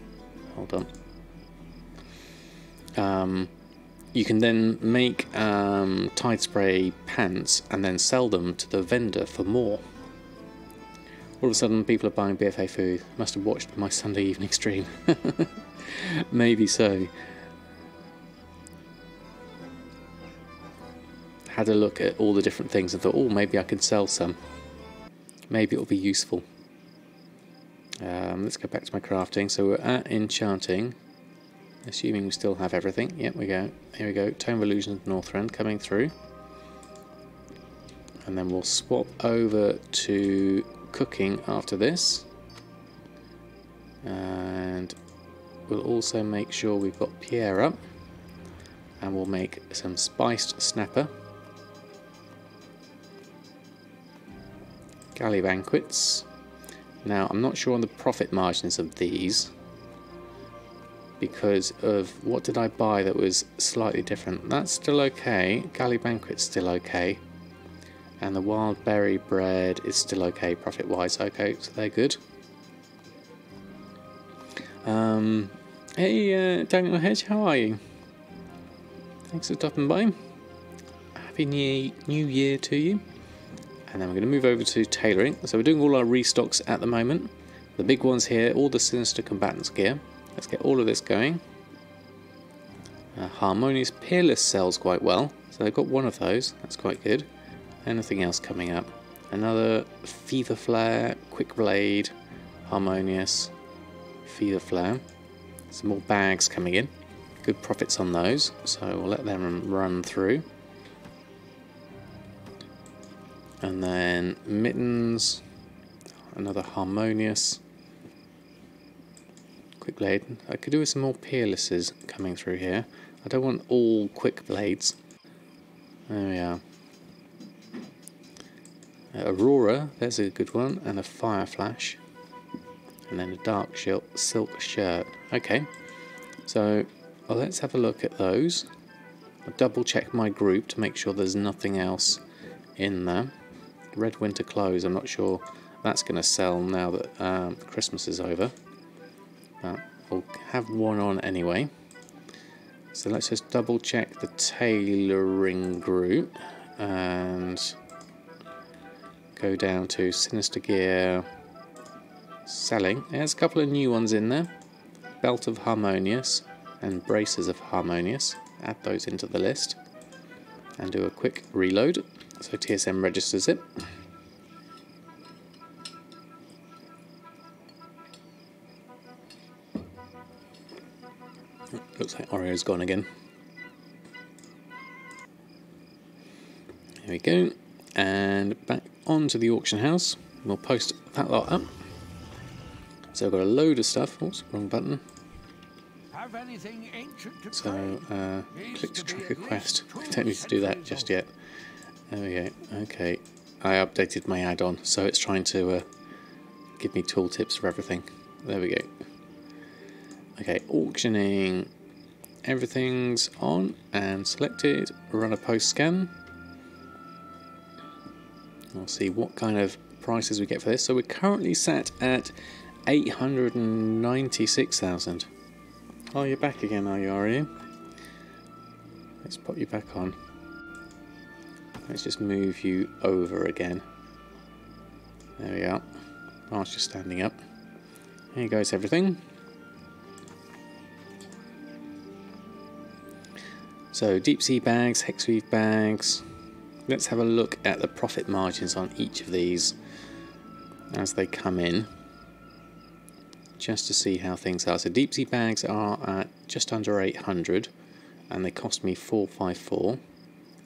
Hold on. You can then make Tide Spray pants and then sell them to the vendor for more. All of a sudden people are buying BFA food. Must have watched my Sunday evening stream. Maybe so. Had a look at all the different things and thought, oh, maybe I could sell some. Maybe it'll be useful. Let's go back to my crafting. So we're at enchanting. Assuming we still have everything. Yep, we go. Here we go. Tome of Illusions Northrend coming through. And then we'll swap over to cooking after this. And we'll also make sure we've got Pierre up. And we'll make some spiced snapper. Galley banquets. Now, I'm not sure on the profit margins of these, because of what did I buy that was slightly different. That's still okay. Galley banquet's still okay. And the wild berry bread is still okay profit wise. Okay, so they're good. Hey Daniel Hedge, how are you? Thanks for stopping by. Happy New Year to you. And then we're going to move over to tailoring. So we're doing all our restocks at the moment. The big ones here, all the Sinister Combatants gear. Let's get all of this going. Harmonious Peerless sells quite well. So they've got one of those. That's quite good. Anything else coming up? Another Fever Flare, Quick Blade, Harmonious, Fever Flare. Some more bags coming in. Good profits on those. So we'll let them run through. And then mittens, another Harmonious, Quick Blade. I could do with some more Peerlesses coming through here. I don't want all Quick Blades. There we are. Aurora, there's a good one, and a Fire Flash. And then a Dark Silk Shirt. Okay, so let's have a look at those. I'll double check my group to make sure there's nothing else in there. Red Winter Clothes, I'm not sure that's going to sell now that Christmas is over. But we'll have one on anyway. So let's just double check the tailoring group and go down to Sinister Gear, selling. There's a couple of new ones in there. Belt of Harmonious and Braces of Harmonious. Add those into the list and do a quick reload. So TSM registers it. scenario's gone again. There we go. And back onto the auction house. We'll post that lot up. So I've got a load of stuff. Oops, wrong button. Have anything ancient to So trade? click to track a quest. We don't need to do that just yet. There we go. Okay. I updated my add-on, so it's trying to give me tooltips for everything. There we go. Okay, auctioning. Everything's on and selected. Run a post scan. We'll see what kind of prices we get for this. So we're currently sat at 896,000. Oh, you're back again, are you? Let's pop you back on. Let's just move you over again. There we are. Oh, it's just standing up. Here goes everything. So deep sea bags, hexweave bags. Let's have a look at the profit margins on each of these as they come in, just to see how things are. So deep sea bags are at just under 800 and they cost me 454.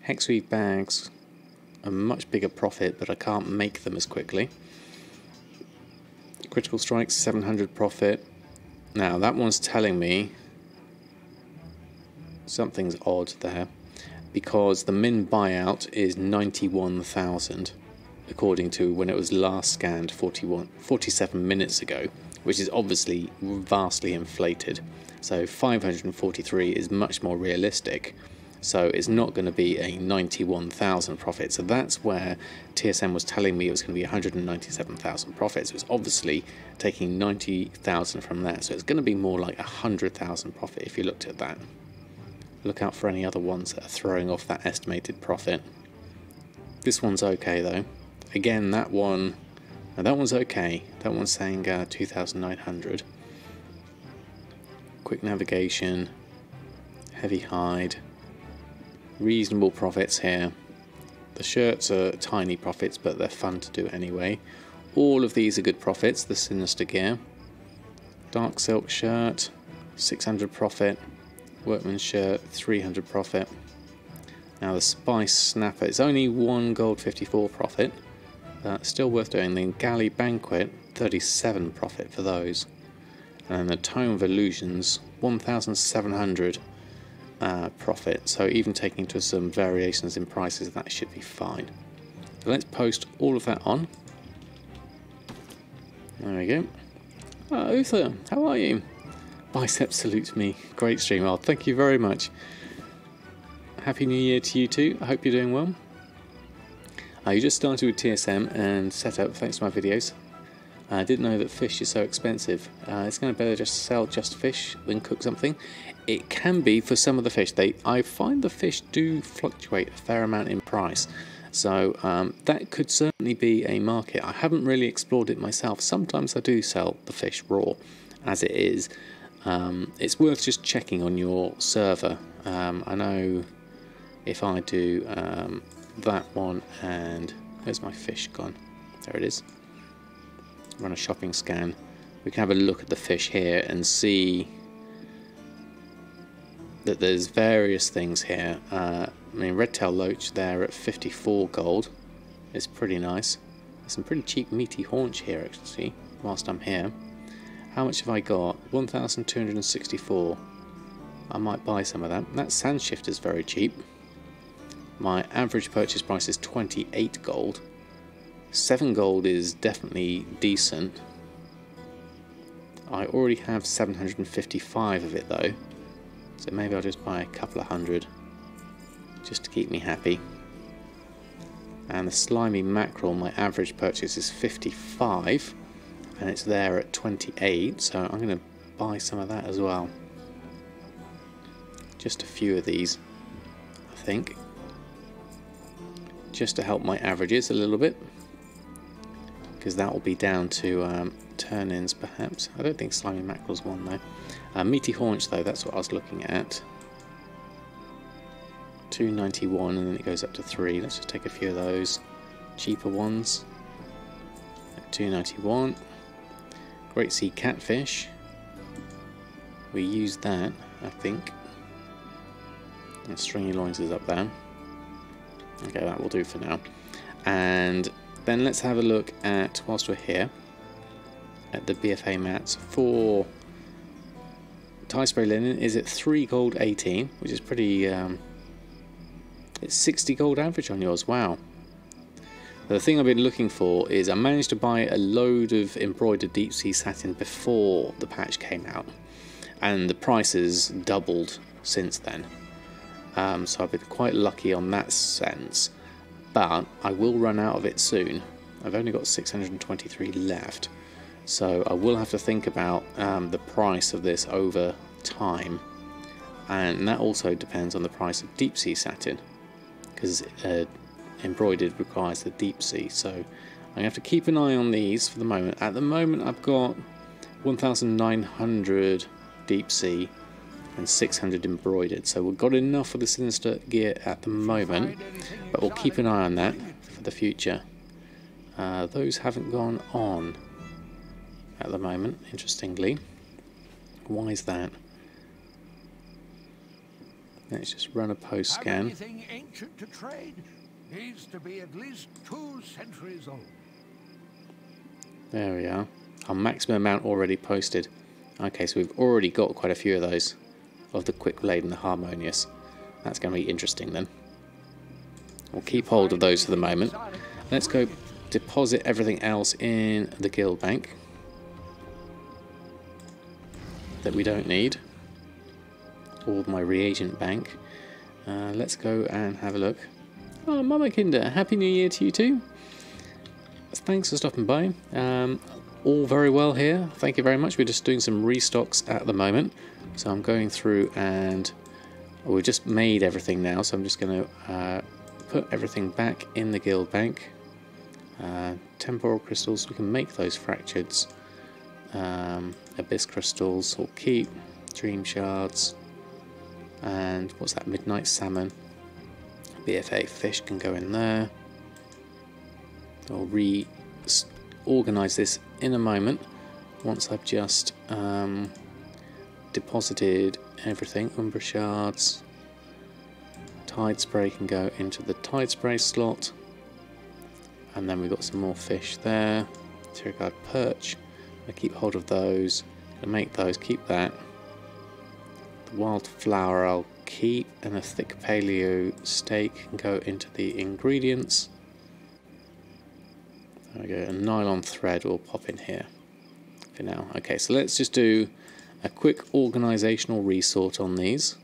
Hexweave bags, a much bigger profit, but I can't make them as quickly. Critical strikes, 700 profit. Now that one's telling me something's odd there, because the min buyout is 91,000 according to when it was last scanned 47 minutes ago, which is obviously vastly inflated. So 543 is much more realistic, so it's not going to be a 91,000 profit. So that's where TSM was telling me it was going to be 197,000 profits. So it's obviously taking 90,000 from there, so it's going to be more like 100,000 profit if you looked at that. Look out for any other ones that are throwing off that estimated profit. This one's okay though. Again, that one's okay. That one's saying 2,900. Quick navigation, heavy hide, reasonable profits here. The shirts are tiny profits, but they're fun to do anyway. All of these are good profits. The sinister gear, dark silk shirt, 600 profit. Workman's shirt, 300 profit. Now the spice snapper, it's only 1 gold 54 profit, but still worth doing. The galley banquet, 37 profit for those. And then the tome of illusions, 1,700 profit. So even taking to some variations in prices, that should be fine. So let's post all of that on. There we go. Oh, Uther, how are you? Bicep salutes me. Great stream. Well, thank you very much. Happy New Year to you too. I hope you're doing well. You just started with TSM and set up thanks to my videos. I didn't know that fish is so expensive. It's going to be better just sell just fish than cook something. It can be for some of the fish. I find the fish do fluctuate a fair amount in price. So that could certainly be a market. I haven't really explored it myself. Sometimes I do sell the fish raw as it is. It's worth just checking on your server. I know if I do that one, and where's my fish gone? There it is. Run a shopping scan. We can have a look at the fish here and see that there's various things here. I mean, red-tailed loach there at 54 gold is pretty nice. There's some pretty cheap meaty haunch here actually whilst I'm here. How much have I got? 1,264. I might buy some of that. That sand shifter's very cheap. My average purchase price is 28 gold. 7 gold is definitely decent. I already have 755 of it though, so maybe I'll just buy a couple of hundred just to keep me happy. And the slimy mackerel, my average purchase is 55. And it's there at 28, so I'm going to buy some of that as well. Just a few of these, I think. Just to help my averages a little bit. Because that will be down to turn-ins perhaps. I don't think slimy mackerel's one though. Meaty haunch though, that's what I was looking at. 291 and then it goes up to 3. Let's just take a few of those. Cheaper ones. At 291. Great sea catfish. We used that, I think. And Stringy Loins is up there. Okay, that will do for now. And then let's have a look at, whilst we're here, at the BFA mats for tie spray linen. Is it 3 gold 18, which is pretty, it's 60 gold average on yours. Wow. The thing I've been looking for is I managed to buy a load of embroidered deep sea satin before the patch came out, and the prices doubled since then. So I've been quite lucky on that sense, but I will run out of it soon. I've only got 623 left, so I will have to think about the price of this over time, and that also depends on the price of deep sea satin, because embroidered requires the deep sea. So I have to keep an eye on these for the moment. At the moment I've got 1,900 deep sea and 600 embroidered, so we've got enough for the sinister gear at the moment, but we'll keep an eye on that for the future. Those haven't gone on at the moment, interestingly. Why is that? Let's just run a post scan. Anything ancient to trade needs to be at least 2 centuries old. There we are. Our maximum amount already posted. Okay, so we've already got quite a few of those, of the Quick Blade and the Harmonious. That's going to be interesting then. We'll keep hold of those for the moment. Let's go deposit everything else in the Guildbank that we don't need, or my reagent bank. Let's go and have a look. Oh, Mama Kinder, Happy New Year to you too. Thanks for stopping by. All very well here, thank you very much. We're just doing some restocks at the moment, so I'm going through and we've just made everything now, so I'm just going to put everything back in the Guildbank. Temporal crystals, we can make those fractureds. Abyss crystals will keep. Dream shards, and what's that, midnight salmon. BFA fish can go in there. I'll reorganize this in a moment once I've just deposited everything. Umbra shards, tide spray can go into the tide spray slot, and then we've got some more fish there. Terragard perch, I keep hold of those, and make those, keep that. The wildflower I'll keep, and a thick paleo steak can go into the ingredients. There we go, a nylon thread will pop in here for now. Okay, so let's just do a quick organisational resort on these.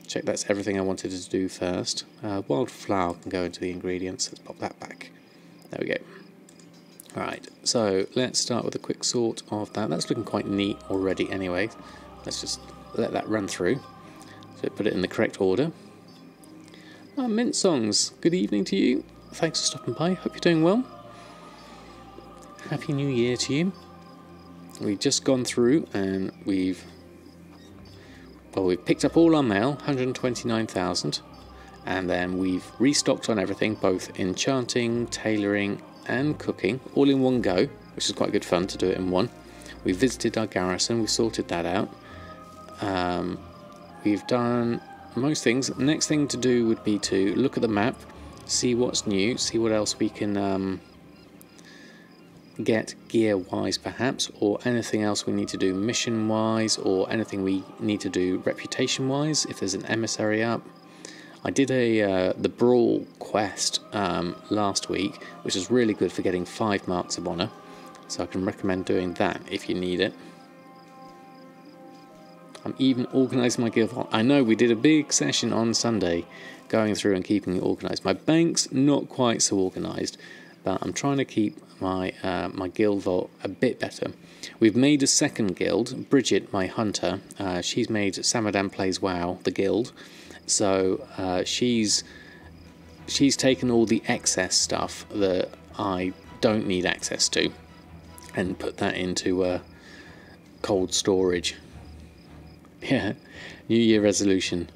Check that's everything I wanted to do first. Wildflower can go into the ingredients, let's pop that back. There we go. Alright, so let's start with a quick sort of that. That's looking quite neat already anyway. Let's just let that run through. So put it in the correct order. Mint Songs, good evening to you. Thanks for stopping by, hope you're doing well. Happy New Year to you. We've just gone through and we've picked up all our mail, 129,000, and then we've restocked on everything, both enchanting, tailoring and cooking, all in one go, which is quite good fun to do it in one. We visited our garrison, we sorted that out. We've done most things. Next thing to do would be to look at the map, see what's new, see what else we can get gear wise perhaps, or anything else we need to do mission wise, or anything we need to do reputation wise if there's an emissary up. I did the Brawl quest last week, which is really good for getting 5 marks of honour, so I can recommend doing that if you need it. I'm even organising my guild vault. I know we did a big session on Sunday going through and keeping it organised. My bank's not quite so organised, but I'm trying to keep my my guild vault a bit better. We've made a second guild. Bridget, my hunter, she's made Samadan Plays WoW, the guild. So she's taken all the excess stuff that I don't need access to and put that into cold storage. Yeah, New Year resolution.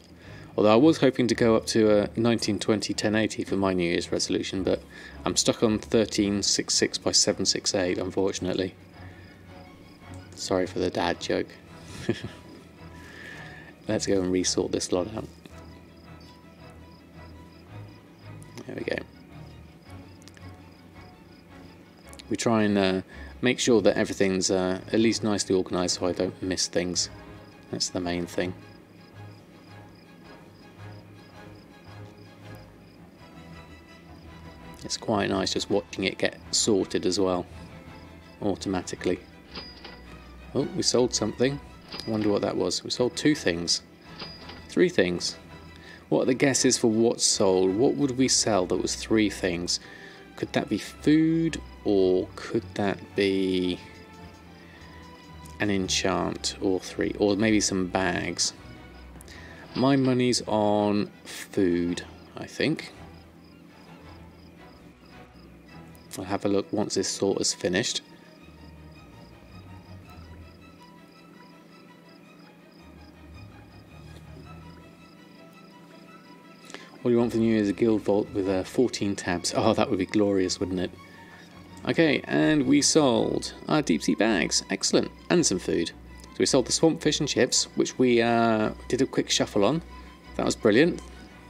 Although I was hoping to go up to 1920 1080 for my New Year's resolution, but I'm stuck on 1366 by 768, unfortunately. Sorry for the dad joke. Let's go and resort this lot out. There we go. We try and make sure that everything's at least nicely organised so I don't miss things. That's the main thing. It's quite nice just watching it get sorted as well, automatically. Oh, we sold something. I wonder what that was. We sold 2 things. 3 things. What are the guesses for what's sold? What would we sell that was 3 things? Could that be food, or could that be an enchant, or 3, or maybe some bags? My money's on food, I think. I'll have a look once this sort is finished. What do you want for New Year's? A guild vault with 14 tabs. Oh, that would be glorious, wouldn't it? Okay, and we sold our deep sea bags. Excellent. And some food. So we sold the swamp fish and chips, which we did a quick shuffle on. That was brilliant.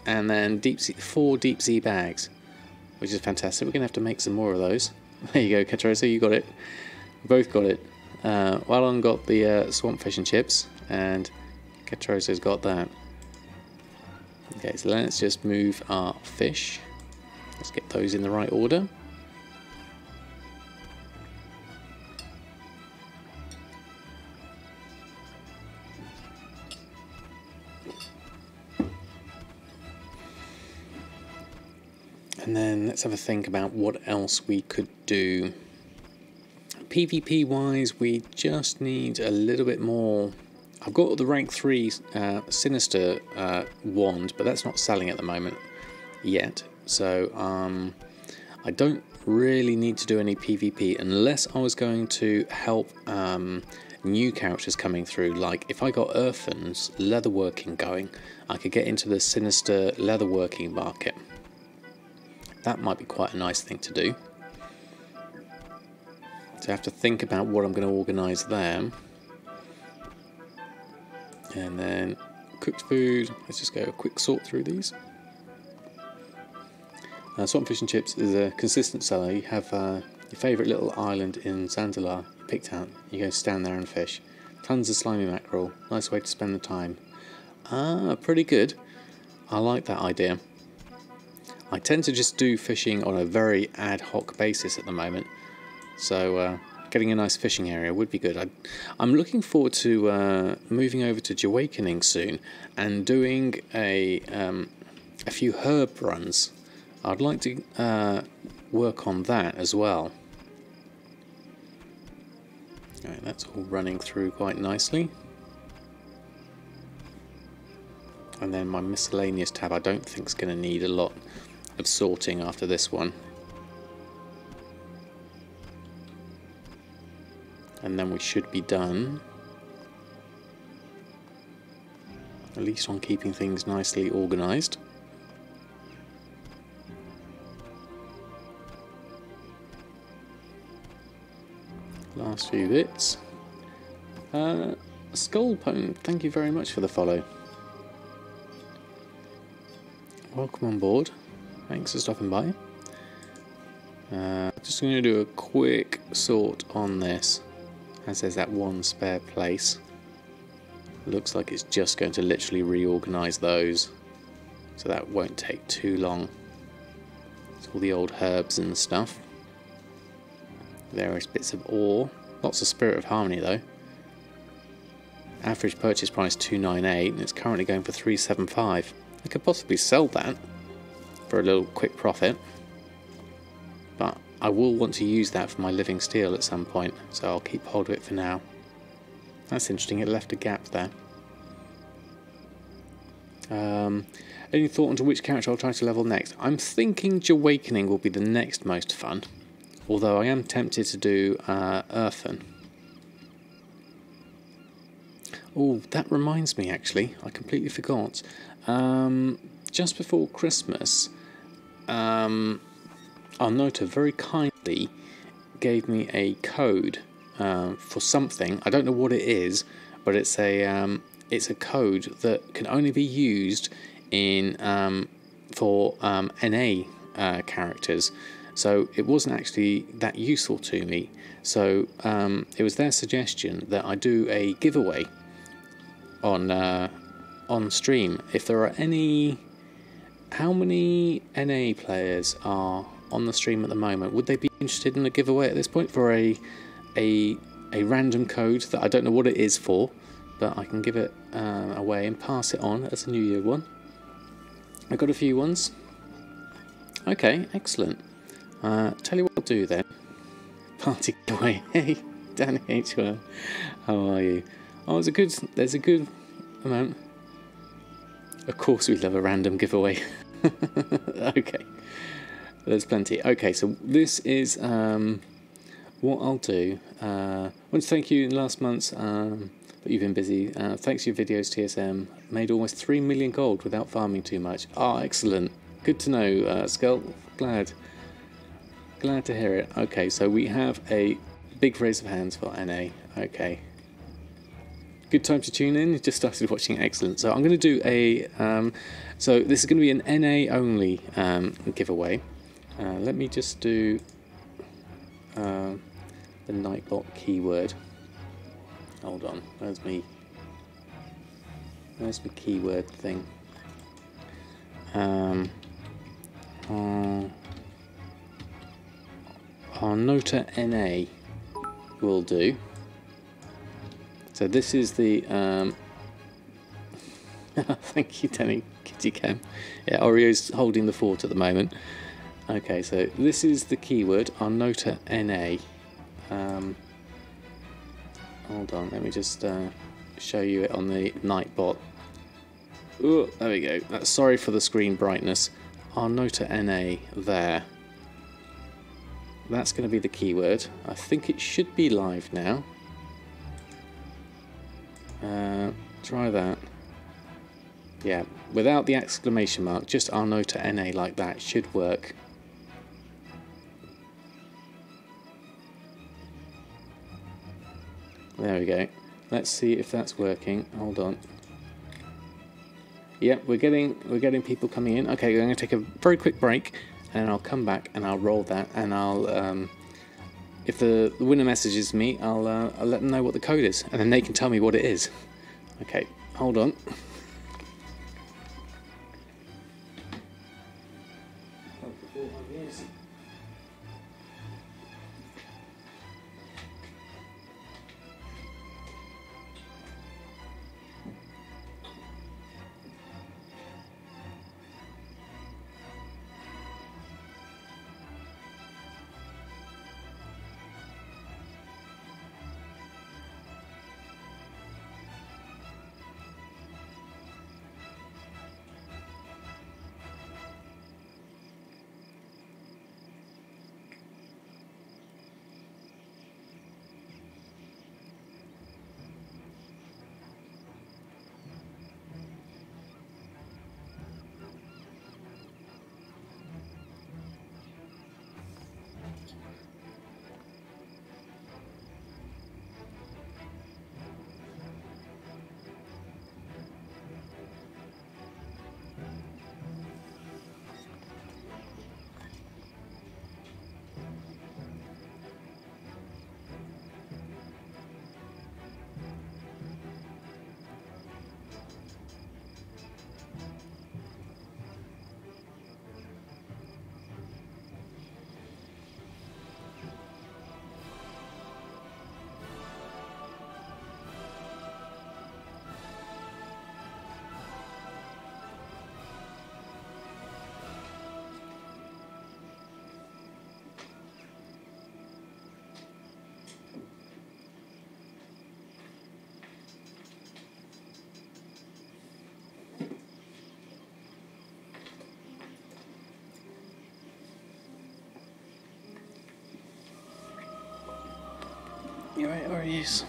And then 4 deep sea bags, which is fantastic. We're going to have to make some more of those. There you go, Catrosa, you got it. We both got it. Wallon got the swamp fish and chips, and Catrosa's got that. Okay, so let's just move our fish. Let's get those in the right order. And then let's have a think about what else we could do. PvP wise, we just need a little bit more. I've got the rank 3 Sinister wand, but that's not selling at the moment yet. So I don't really need to do any PvP unless I was going to help new characters coming through. Like if I got Earthen's leatherworking going, I could get into the Sinister leatherworking market. That might be quite a nice thing to do. So I have to think about what I'm going to organise there. And then cooked food. Let's just go a quick sort through these. Swamp fish and chips is a consistent seller. You have your favourite little island in Zanzibar picked out. You go stand there and fish. Tons of slimy mackerel. Nice way to spend the time. Pretty good. I like that idea. I tend to just do fishing on a very ad hoc basis at the moment. So getting a nice fishing area would be good. I'm looking forward to moving over to Awakening soon and doing a few herb runs. I'd like to work on that as well. Alright, that's all running through quite nicely. And then my miscellaneous tab I don't think is going to need a lot of sorting after this one. And then we should be done. At least on keeping things nicely organised. Last few bits. Skullpone, thank you very much for the follow. Welcome on board. Thanks for stopping by. Just going to do a quick sort on this, as there's that one spare place. Looks like it's just going to literally reorganise those, so that won't take too long. It's all the old herbs and stuff. Various bits of ore. Lots of Spirit of Harmony though. Average purchase price $298 and it's currently going for $375. I could possibly sell that for a little quick profit, but I will want to use that for my living steel at some point, so I'll keep hold of it for now. That's interesting, it left a gap there. Any thought onto which character I'll try to level next? I'm thinking Awakening will be the next most fun, although I am tempted to do Earthen. Oh, that reminds me actually, I completely forgot. Just before Christmas, Arnota very kindly gave me a code for something. I don't know what it is, but it's a code that can only be used in for NA characters, so it wasn't actually that useful to me. So it was their suggestion that I do a giveaway on stream. If there are any, how many NA players are on the stream at the moment? Would they be interested in a giveaway at this point for a random code that I don't know what it is for, but I can give it away and pass it on as a New Year one? I got a few ones. Okay, excellent. Tell you what I'll do then. Party giveaway. Hey, Danny H1, how are you? Oh, there's a good amount. Of course we love a random giveaway. Okay, there's plenty. Okay, so this is what I'll do. I want to thank you in last month's, but you've been busy. Thanks for your videos, TSM. Made almost 3 million gold without farming too much. Ah, excellent. Good to know, Skull. Glad to hear it. Okay, so we have a big raise of hands for NA. Okay. Good time to tune in. You just started watching. Excellent. So I'm going to do a. So this is going to be an NA only giveaway. Let me just do the Nightbot keyword. Hold on. Where's my keyword thing? Our Nota NA will do. So this is the thank you, Danny Kitty Cam. Yeah, Oreo's holding the fort at the moment. Okay, so this is the keyword, our Nota NA. Hold on, let me just show you it on the Nightbot. Oh, there we go. Sorry for the screen brightness. Our Nota NA there. That's going to be the keyword. I think it should be live now. Try that. Yeah, without the exclamation mark, just our Nota NA like that should work. There we go. Let's see if that's working. Hold on. Yep, we're getting people coming in. Okay, I'm going to take a very quick break, and I'll come back and I'll roll that, and I'll if the winner messages me, I'll let them know what the code is, and then they can tell me what it is. Okay, hold on. You're right, or yes.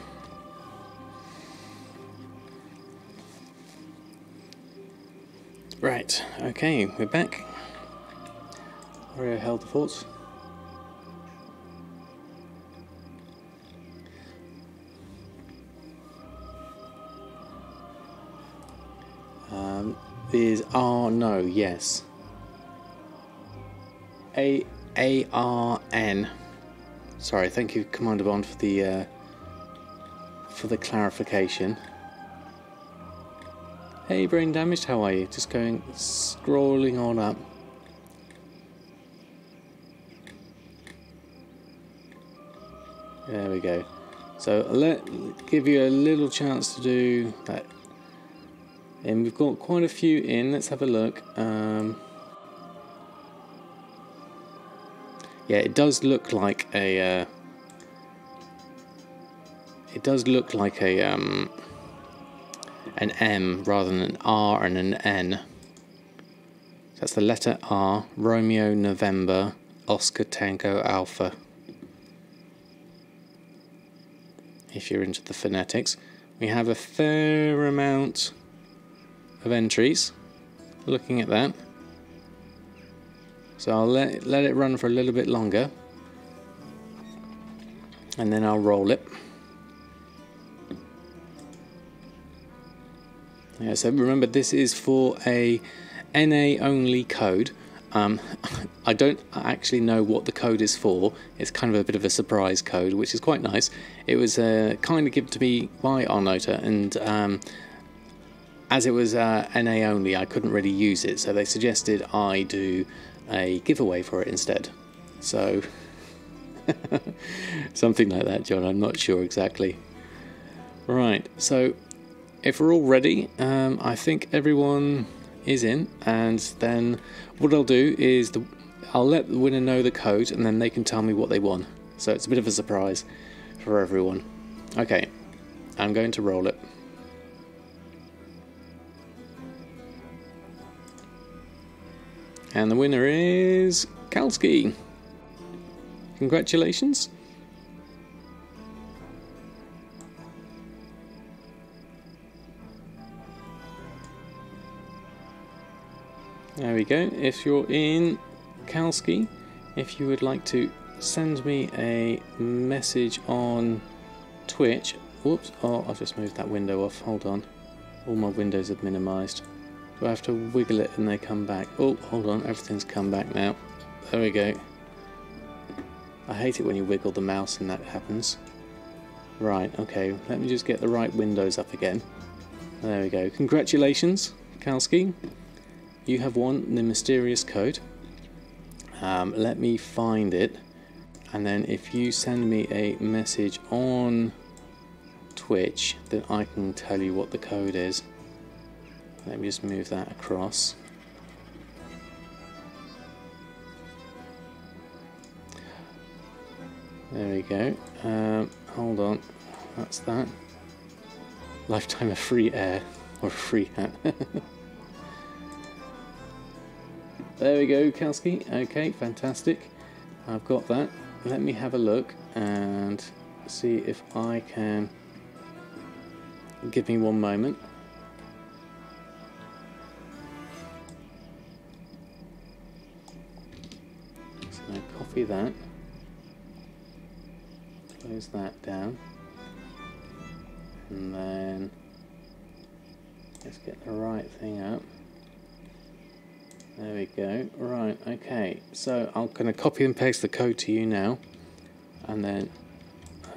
Right, okay, we're back. Oreo held the fort. Is no, yes. ARN. Sorry, thank you, Commander Bond, for the clarification. Hey, Brain Damaged, how are you? Just scrolling on up. There we go. So give you a little chance to do that. And we've got quite a few in. Let's have a look. Yeah, it does look like a. It does look like a an M rather than an R and an N. So that's the letter R, Romeo November, Oscar Tango Alpha. If you're into the phonetics, we have a fair amount of entries. Looking at that, so I'll let it run for a little bit longer, and then I'll roll it. Yeah, so remember, this is for a NA only code. I don't actually know what the code is for. It's kind of a bit of a surprise code, which is quite nice. It was kind of given to me by Arnota, and as it was NA only, I couldn't really use it, so they suggested I do a giveaway for it instead. So something like that, John. I'm not sure exactly. Right, so if we're all ready, I think everyone is in, and then what I'll do is I'll let the winner know the code, and then they can tell me what they won. So it's a bit of a surprise for everyone. Okay, I'm going to roll it. And the winner is Kalski. Congratulations. There we go. If you're in, Kalski, if you would like to send me a message on Twitch. Whoops, oh, I've just moved that window off. Hold on. All my windows have minimized. Do I have to wiggle it and they come back? Oh, hold on, everything's come back now. There we go. I hate it when you wiggle the mouse and that happens. Right, okay, let me just get the right windows up again. There we go. Congratulations, Kalski. You have won the mysterious code. Let me find it. And then if you send me a message on Twitch, then I can tell you what the code is. Let me just move that across. There we go. Hold on. That's that. Lifetime of free air. Or free hat. There we go, Kalski. Okay, fantastic. I've got that. Let me have a look and see if I can... Give me one moment. So I copy that. Close that down. And then let's get the right thing up. There we go. Right, okay. So I'm going to copy and paste the code to you now. And then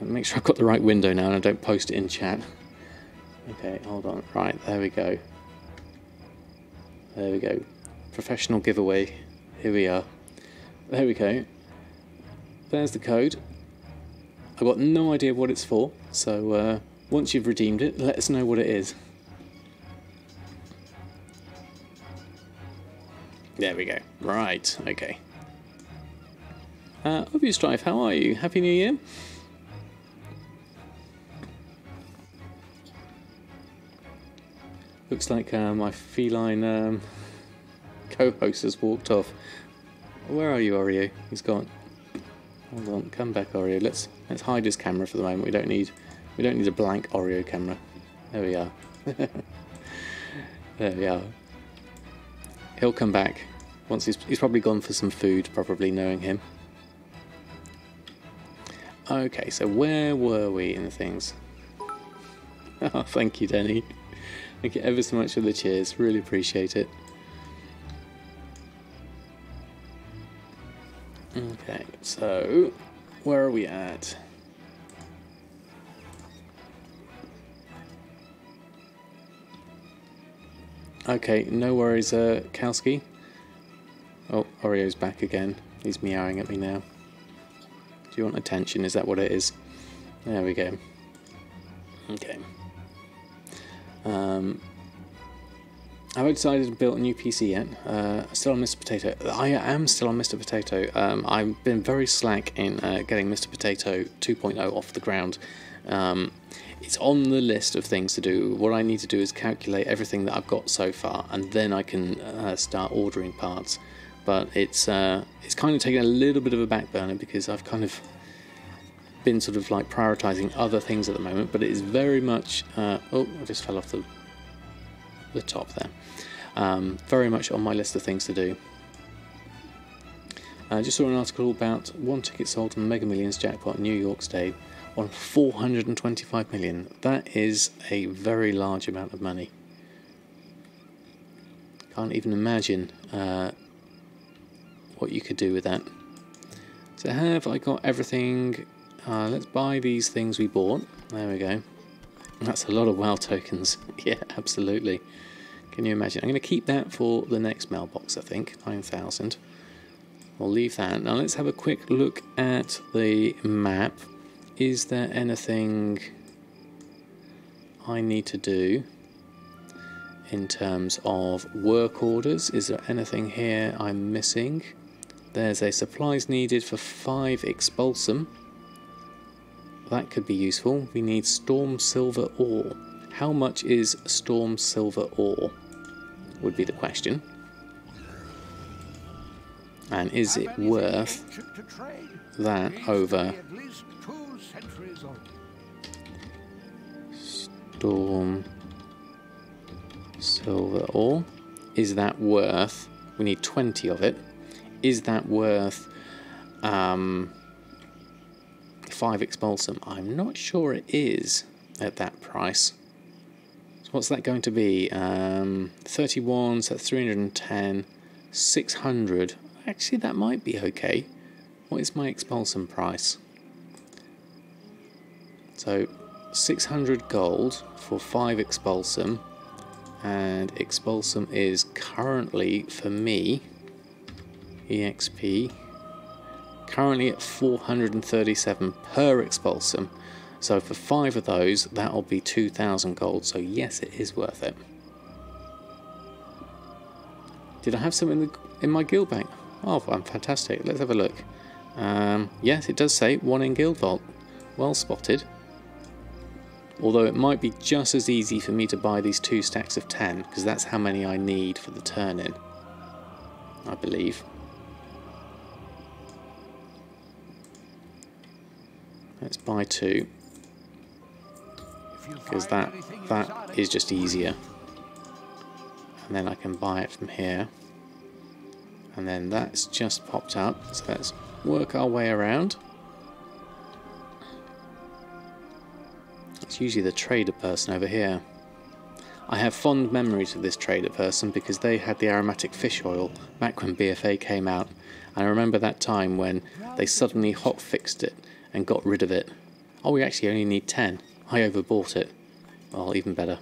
make sure I've got the right window now and I don't post it in chat. Okay, hold on. Right, there we go. There we go. Professional giveaway. Here we are. There we go. There's the code. I've got no idea what it's for. So once you've redeemed it, let us know what it is. There we go. Right, okay. Obvious Drive, how are you? Happy New Year? Looks like my feline co-host has walked off. Where are you, Oreo? He's gone. Hold on, come back, Oreo. Let's hide his camera for the moment. We don't need a blank Oreo camera. There we are. There we are. He'll come back once he's probably gone for some food, probably, knowing him. Okay, so where were we in the things? Oh, thank you, Denny. Thank you ever so much for the cheers. Really appreciate it. Okay, so where are we at? Okay, no worries, Kalski. Oh, Oreo's back again. He's meowing at me now. Do you want attention? Is that what it is? There we go. Okay. Have I decided to build a new PC yet? Still on Mr. Potato. I am still on Mr. Potato. I've been very slack in getting Mr. Potato 2.0 off the ground. It's on the list of things to do. What I need to do is calculate everything that I've got so far, and then I can start ordering parts. But it's kind of taken a little bit of a back burner because I've kind of been sort of like prioritising other things at the moment. But it is very much... oh, I just fell off the top there. Very much on my list of things to do. I just saw an article about one ticket sold on Mega Millions jackpot in New York State on 425 million. That is a very large amount of money. Can't even imagine what you could do with that. So have I got everything? Let's buy these things we bought. There we go. That's a lot of WoW tokens. Yeah, absolutely. Can you imagine? I'm going to keep that for the next mailbox, I think. 9,000. We'll leave that. Now let's have a quick look at the map. Is there anything I need to do in terms of work orders? Is there anything here I'm missing? There's a supplies needed for 5 expulsum. That could be useful. We need storm silver ore. How much is storm silver ore? Would be the question. And is it worth that over storm silver ore? Is that worth... we need 20 of it. Is that worth 5 expulsum? I'm not sure it is at that price. So what's that going to be? 31, so that's 310, 600. Actually, that might be okay. What is my expulsum price? So 600 gold for 5 expulsum, and expulsum is currently, for me, EXP, currently at 437 per expulsum. So for 5 of those, that'll be 2,000 gold. So yes, it is worth it. Did I have some in my Guildbank? Oh, I'm fantastic. Let's have a look. Yes, it does say 1 in Guild Vault. Well spotted. Although it might be just as easy for me to buy these 2 stacks of 10, because that's how many I need for the turn-in, I believe. Let's buy 2, because that is just easier. And then I can buy it from here. And then that's just popped up, so let's work our way around. It's usually the trader person over here. I have fond memories of this trader person because they had the aromatic fish oil back when BFA came out. And I remember that time when they suddenly hot-fixed it and got rid of it. Oh, we actually only need 10. I overbought it. Well, even better.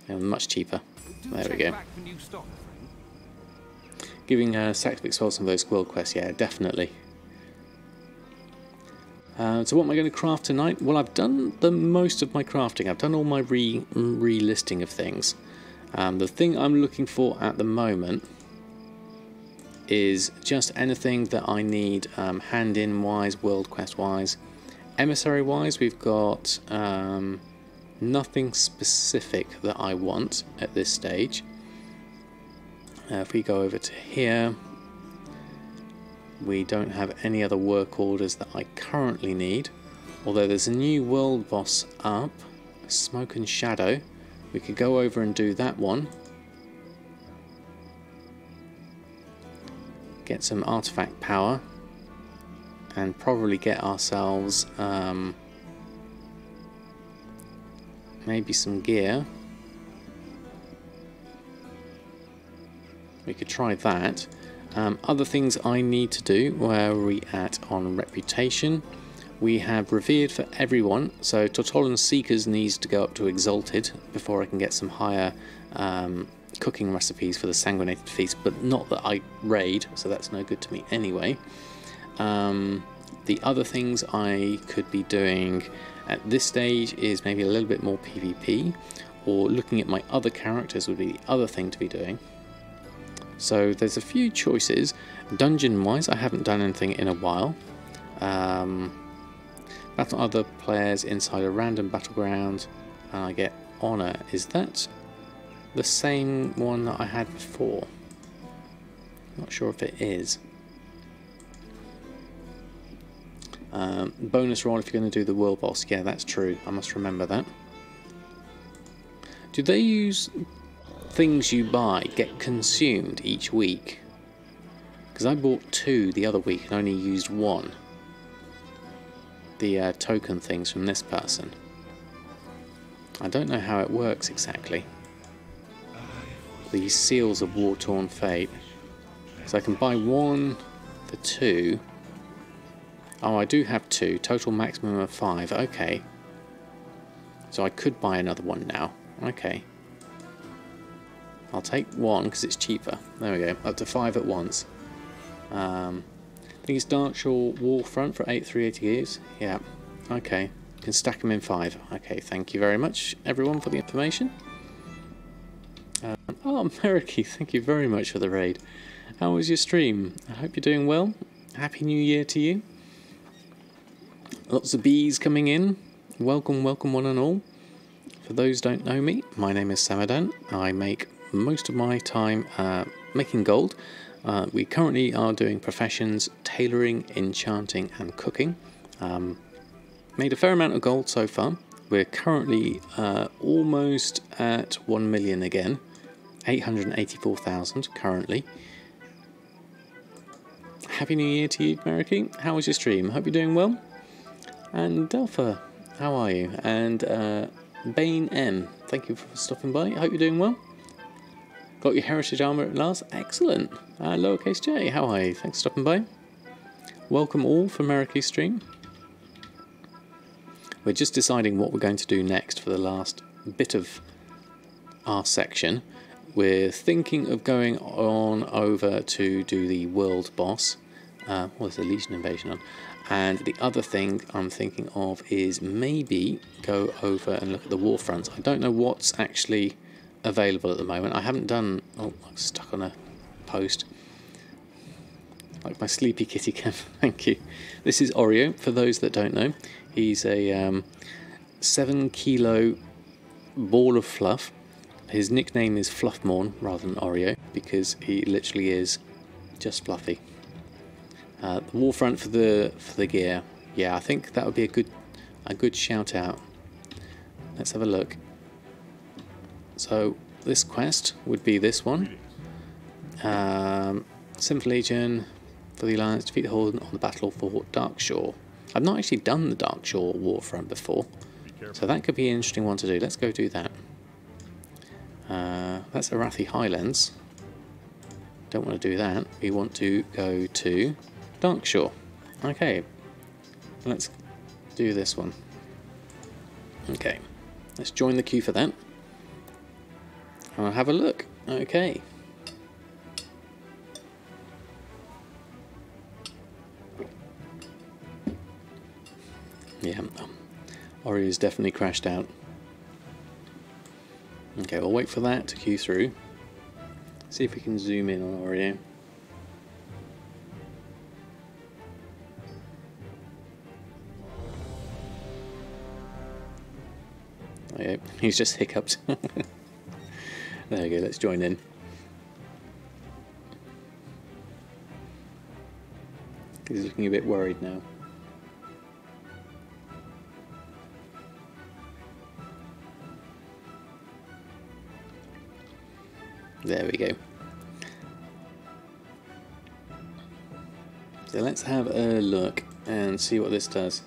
And much cheaper. There we go. Giving sack of expulsion for those squirrel quests, yeah, definitely. So what am I going to craft tonight? Well, I've done the most of my crafting. I've done all my relisting of things. The thing I'm looking for at the moment is just anything that I need hand-in wise, world quest wise. Emissary wise, we've got nothing specific that I want at this stage. If we go over to here, we don't have any other work orders that I currently need, although there's a new world boss up, Smoke and Shadow. We could go over and do that one, get some artifact power, and probably get ourselves maybe some gear. We could try that. Other things I need to do, where are we at on reputation? We have revered for everyone, so Tortollan's Seekers needs to go up to Exalted before I can get some higher cooking recipes for the Sanguinated Feast, but not that I raid, so that's no good to me anyway. The other things I could be doing at this stage is maybe a little bit more PvP, or looking at my other characters would be the other thing to be doing. So there's a few choices. Dungeon wise, I haven't done anything in a while. Battle other players inside a random battleground and I get honour. Is that the same one that I had before? Not sure if it is. Bonus roll if you're going to do the world boss. Yeah, that's true. I must remember that. Do they use things you buy get consumed each week? Because I bought 2 the other week and only used 1. The token things from this person. I don't know how it works exactly. These seals of War-Torn Fate. So I can buy 1 for 2. Oh, I do have 2. Total maximum of 5. Okay. So I could buy another one now. Okay. I'll take 1 because it's cheaper. There we go. Up to 5 at once. I think it's Darkshore Warfront for 8380 gears. Yeah. Okay. Can stack them in 5. Okay. Thank you very much, everyone, for the information. Oh, Meriki, thank you very much for the raid. How was your stream? I hope you're doing well. Happy New Year to you. Lots of bees coming in. Welcome, welcome one and all. For those who don't know me, my name is Samadan. I make most of my time making gold. We currently are doing professions, tailoring, enchanting and cooking. Made a fair amount of gold so far. We're currently almost at 1 million again. 884,000 currently. Happy New Year to you, Meriki. How was your stream? Hope you're doing well. And Delpha, how are you? And Bane M, thank you for stopping by. Hope you're doing well. Got your heritage armour at last. Excellent. Lowercase J, how are you? Thanks for stopping by. Welcome all for Meriki's stream. We're just deciding what we're going to do next for the last bit of our section. We're thinking of going on over to do the world boss. There's a Legion invasion on. And the other thing I'm thinking of is maybe go over and look at the war fronts. I don't know what's actually available at the moment. I haven't done... Oh, I'm stuck on a post. Like my sleepy kitty cam. Thank you. This is Oreo, for those that don't know. He's a 7 kilo ball of fluff. His nickname is Fluffmorn rather than Oreo because he literally is just fluffy. The Warfront for the gear. Yeah, I think that would be a good shout out. Let's have a look. So this quest would be this one. Simple Legion for the Alliance, defeat the Horde on the battle for Darkshore. I've not actually done the Darkshore Warfront before, so that could be an interesting one to do. Let's go do that. That's Arathi Highlands. Don't want to do that. We want to go to Darkshore. Okay, let's do this one. Okay, let's join the queue for that. And I'll have a look. Okay. Yeah, Oreo's definitely crashed out. Okay, we'll wait for that to queue through. See if we can zoom in on Oreo. Okay, he's just hiccuped. There we go, let's join in. He's looking a bit worried now. There we go. So let's have a look and see what this does.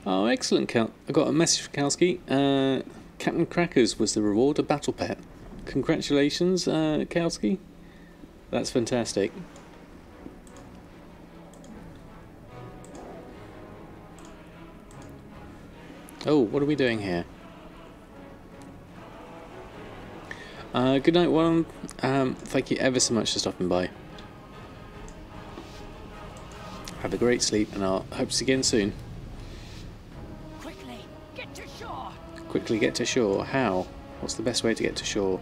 Oh, excellent, I got a message from Kalski. Captain Crackers was the reward, a battle pet. congratulations, Kowski. That's fantastic. Oh, what are we doing here? Good night, one. Thank you ever so much for stopping by. Have a great sleep, and I'll hope to see you again soon. Quickly, get to shore. Quickly get to shore. How? What's the best way to get to shore?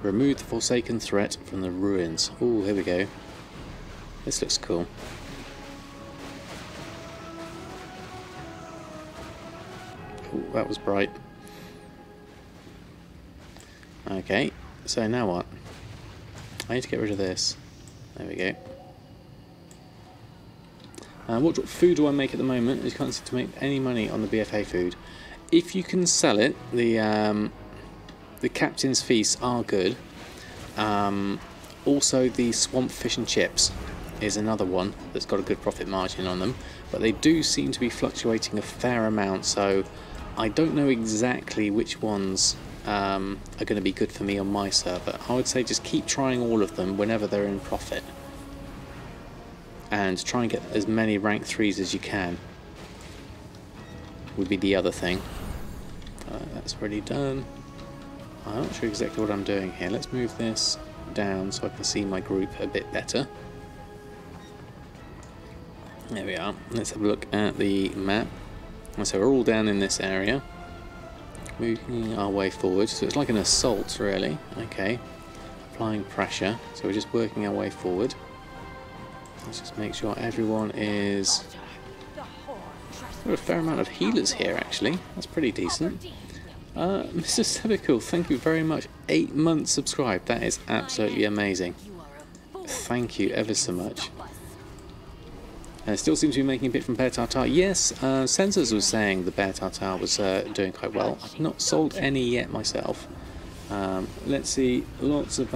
Remove the Forsaken threat from the ruins. Oh, here we go. This looks cool. Ooh, that was bright. Okay, so now what? I need to get rid of this. There we go. What food do I make at the moment? You can't seem to make any money on the BFA food. If you can sell it, the Captain's Feasts are good. Also, the Swamp Fish and Chips is another one that's got a good profit margin on them, but they do seem to be fluctuating a fair amount, so I don't know exactly which ones are going to be good for me on my server. I would say just keep trying all of them whenever they're in profit, and try and get as many rank 3s as you can would be the other thing. That's already done. I'm not sure exactly what I'm doing here. Let's move this down so I can see my group a bit better. There we are. Let's have a look at the map. So we're all down in this area, moving our way forward. So it's like an assault, really. Okay, applying pressure. So we're just working our way forward. Let's just make sure everyone is... There are a fair amount of healers here, actually. That's pretty decent. Mr. Sebical, thank you very much. 8 months subscribed. That is absolutely amazing. Thank you ever so much. Still seems to be making a bit from Bear Tartar. Yes, Sensors was saying the Bear Tartar was doing quite well. I've not sold any yet myself. Let's see, lots of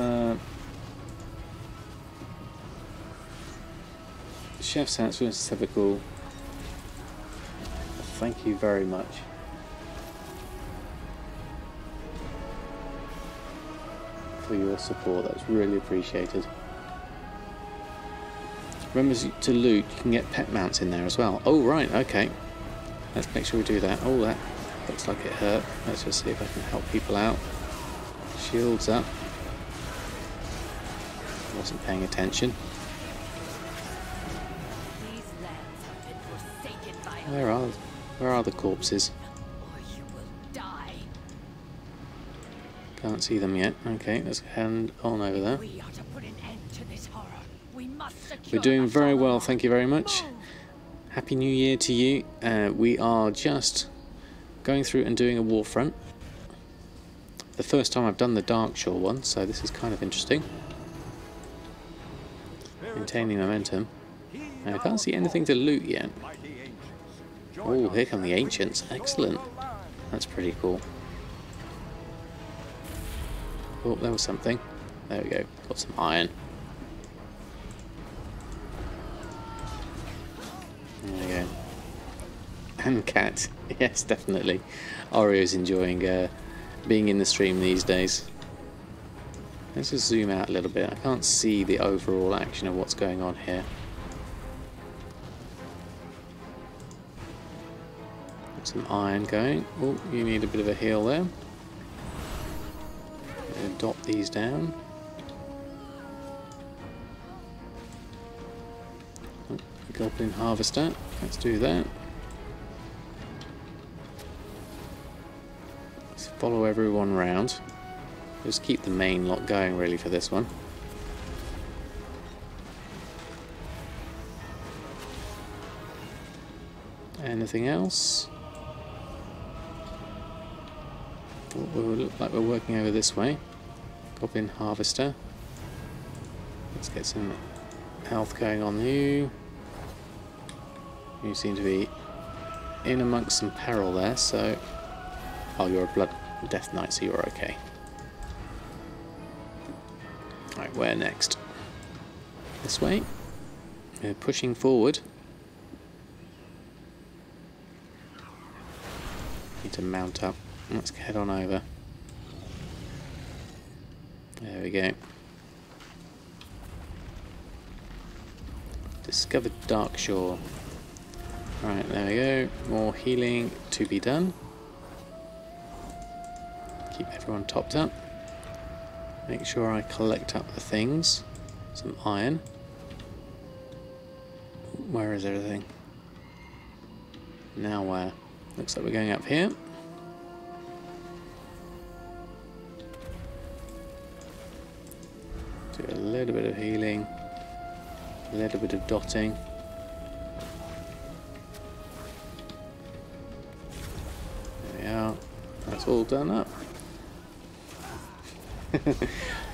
Chef's hats for Mr. Sebical. Thank you very much. For your support, that's really appreciated. Remember to loot, you can get pet mounts in there as well. Oh right, okay. Let's make sure we do that. Oh, that looks like it hurt. Let's just see if I can help people out. Shields up. Wasn't paying attention. Where are the corpses? Can't see them yet. Okay, let's hand on over there. We're doing very well, thank you very much. Happy New Year to you. We are just going through and doing a Warfront. The first time I've done the Darkshore one, so this is kind of interesting. Maintaining momentum. I can't see anything to loot yet. Oh, here come the Ancients. Excellent. That's pretty cool. Oh, there was something. There we go. Got some iron. There we go. And cat. Yes, definitely. Orio's enjoying being in the stream these days. Let's just zoom out a little bit. I can't see the overall action of what's going on here. Got some iron going. Oh, you need a bit of a heal there. Dot these down. Oh, Goblin Harvester. Let's do that. Let's follow everyone round. Just keep the main lot going really for this one. Anything else? Oh, we look like we're working over this way. Goblin Harvester. Let's get some health going on you. You seem to be in amongst some peril there, so... Oh, you're a Blood Death Knight, so you're okay. Right, where next? This way. We're pushing forward. Need to mount up. Let's head on over. There we go. Discovered Darkshore. Right, there we go. More healing to be done. Keep everyone topped up. Make sure I collect up the things. Some iron. Where is everything? Now where? Looks like we're going up here. Do a little bit of healing. A little bit of dotting. There we are. That's all done up.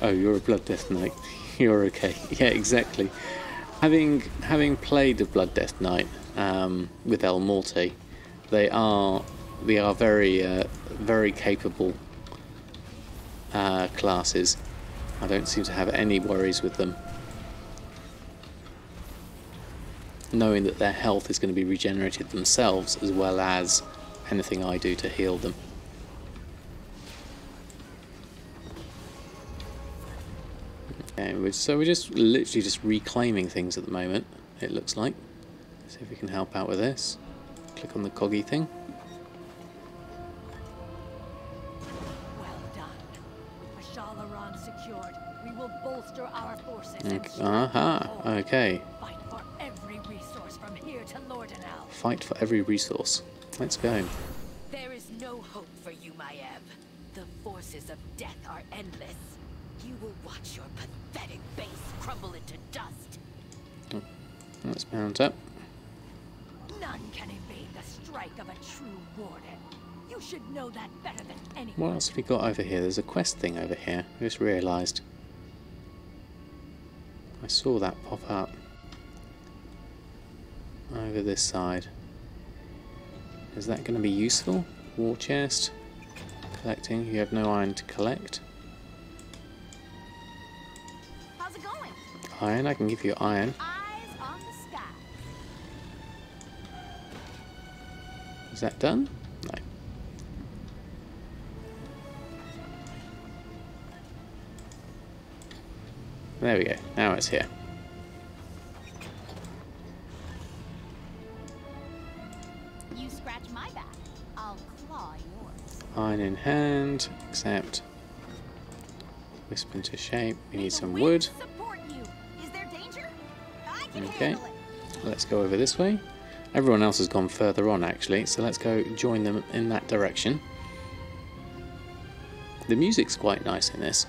Oh, you're a Blood Death Knight. You're okay. Yeah, exactly. Having played a Blood Death Knight with El Morte, they are very capable classes. I don't seem to have any worries with them, knowing that their health is going to be regenerated themselves as well as anything I do to heal them. Okay, so we're just literally just reclaiming things at the moment, it looks like. See if we can help out with this. Click on the coggy thing. Well done. Ashalaran secured. We will bolster our forces. Okay. Fight for every resource from here to Lordanel. Fight for every resource. Let's go. There is no hope for you, Maiev. The forces of death are endless. You will watch your pathetic base crumble into dust. Let's mount up. None can evade the strike of a true warden. You should know that better than anyone. What else have we got over here? There's a quest thing over here. I just realised. I saw that pop up. Over this side. Is that going to be useful? War chest. Collecting. You have no iron to collect. How's it going? Iron. I can give you iron. Eyes on the sky. Is that done? No. There we go. Now it's here. You scratch my back, I'll claw yours. Iron in hand. Accept. Wisp into shape. We need some wood. Support you. Is there danger? I can Okay. handle it. Let's go over this way. Everyone else has gone further on actually, so let's go join them in that direction. The music's quite nice in this.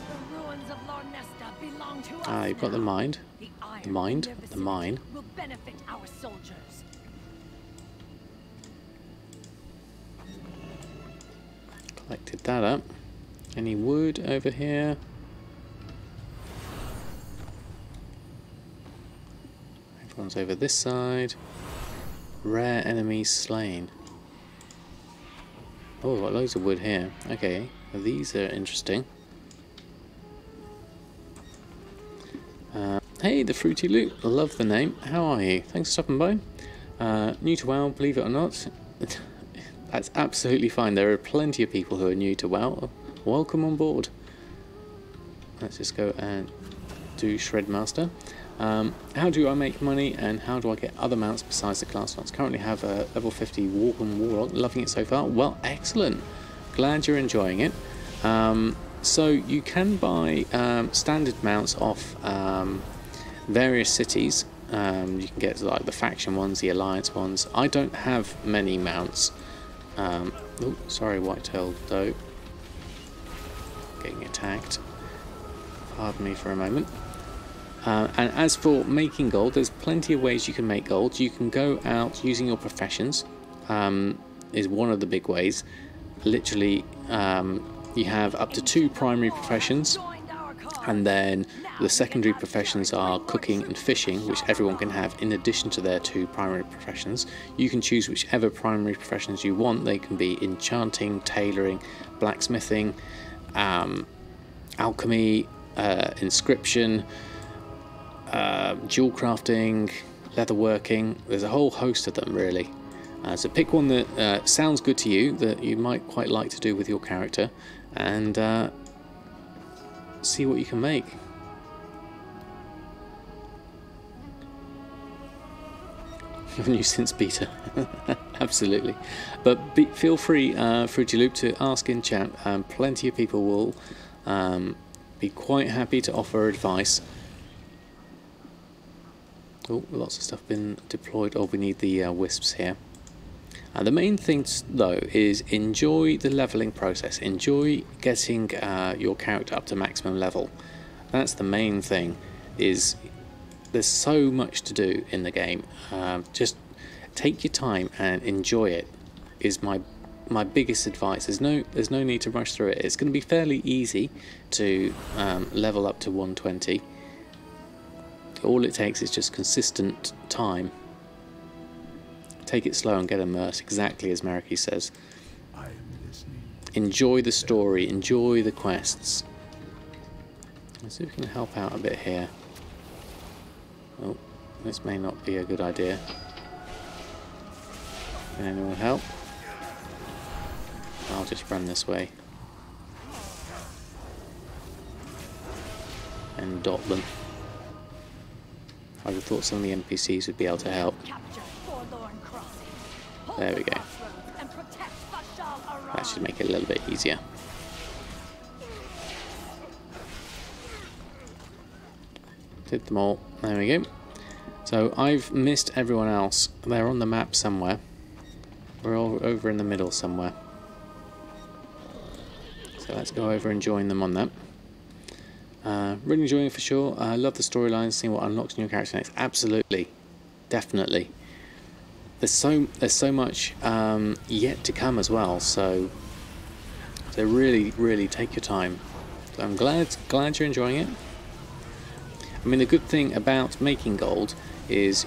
The ruins of Lornesta belong to us. Ah, you've got the now. mind. The iron The mind, magnificent the mine. will benefit our soldiers. Collected that up. Any wood over here? Everyone's over this side. Rare enemies slain. Oh, got loads of wood here. Okay, well, these are interesting. Hey, the Fruity Loot. Love the name. How are you? Thanks for stopping by. New to WoW, believe it or not. That's absolutely fine. There are plenty of people who are new to WoW. Welcome on board. Let's just go and do Shredmaster. How do I make money and how do I get other mounts besides the class ones? Currently have a level 50 Warpen Warlock. Loving it so far. Well, excellent. Glad you're enjoying it. So you can buy standard mounts off various cities. You can get like the faction ones, the alliance ones. I don't have many mounts. Oh, sorry, white-tailed doe. Getting attacked. Pardon me for a moment. And as for making gold, there's plenty of ways you can make gold. You can go out using your professions, is one of the big ways. Literally, you have up to 2 primary professions, and then the secondary professions are cooking and fishing, which everyone can have in addition to their 2 primary professions. You can choose whichever primary professions you want. They can be enchanting, tailoring, blacksmithing, alchemy, inscription, jewel crafting, leatherworking. There's a whole host of them really. So pick one that sounds good to you, that you might quite like to do with your character, and see what you can make. Your new since beta. Absolutely. But feel free, Fruity Loop, to ask in chat. Plenty of people will be quite happy to offer advice. Oh, lots of stuff been deployed. Oh, we need the wisps here. The main thing, though, is enjoy the leveling process. Enjoy getting your character up to maximum level. That's the main thing. There's so much to do in the game. Just take your time and enjoy it. Is my biggest advice. There's no need to rush through it. It's going to be fairly easy to level up to 120. All it takes is just consistent time. Take it slow and get immersed, exactly as Mariki says. Enjoy the story, enjoy the quests. Let's see if we can help out a bit here. Oh, this may not be a good idea. Can anyone help? I'll just run this way. And dot them. I would have thought some of the NPCs would be able to help. There we go. That should make it a little bit easier. Did them all. There we go. So I've missed everyone else. They're on the map somewhere. We're all over in the middle somewhere. So let's go over and join them on that. Really enjoying it for sure. I love the storyline, seeing what unlocks new character next. Absolutely, definitely. There's so much yet to come as well. So really take your time. So I'm glad you're enjoying it. I mean, the good thing about making gold is,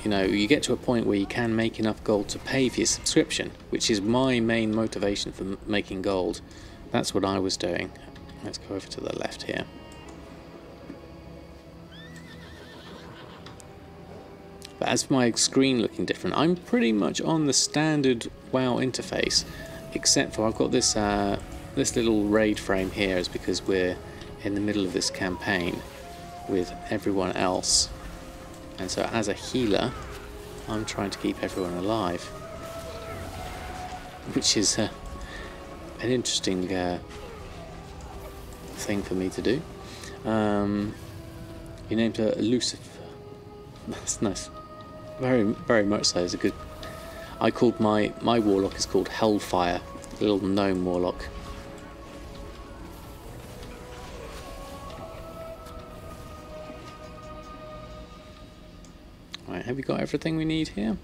you know, you get to a point where you can make enough gold to pay for your subscription, which is my main motivation for making gold. That's what I was doing. Let's go over to the left here. But as for my screen looking different, I'm pretty much on the standard WoW interface, except for I've got this this little raid frame here, is because we're in the middle of this campaign with everyone else, and so as a healer, I'm trying to keep everyone alive, which is an interesting thing for me to do. Your name's Lucifer. That's nice. Very much so. It's a good. I called my warlock is called Hellfire, a little gnome warlock. Right, have we got everything we need here?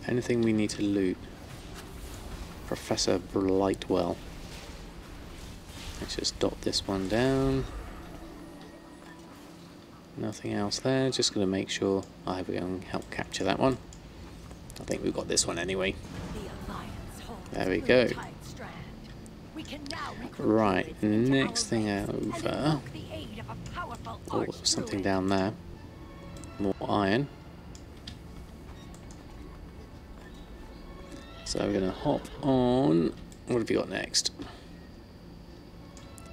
Anything we need to loot? Professor Blightwell. Let's just dot this one down. Nothing else there, just going to make sure I can help capture that one. I think we've got this one anyway. There we go. Right, next thing over. Oh, there's something down there. More iron. So we're going to hop on. What have we got next?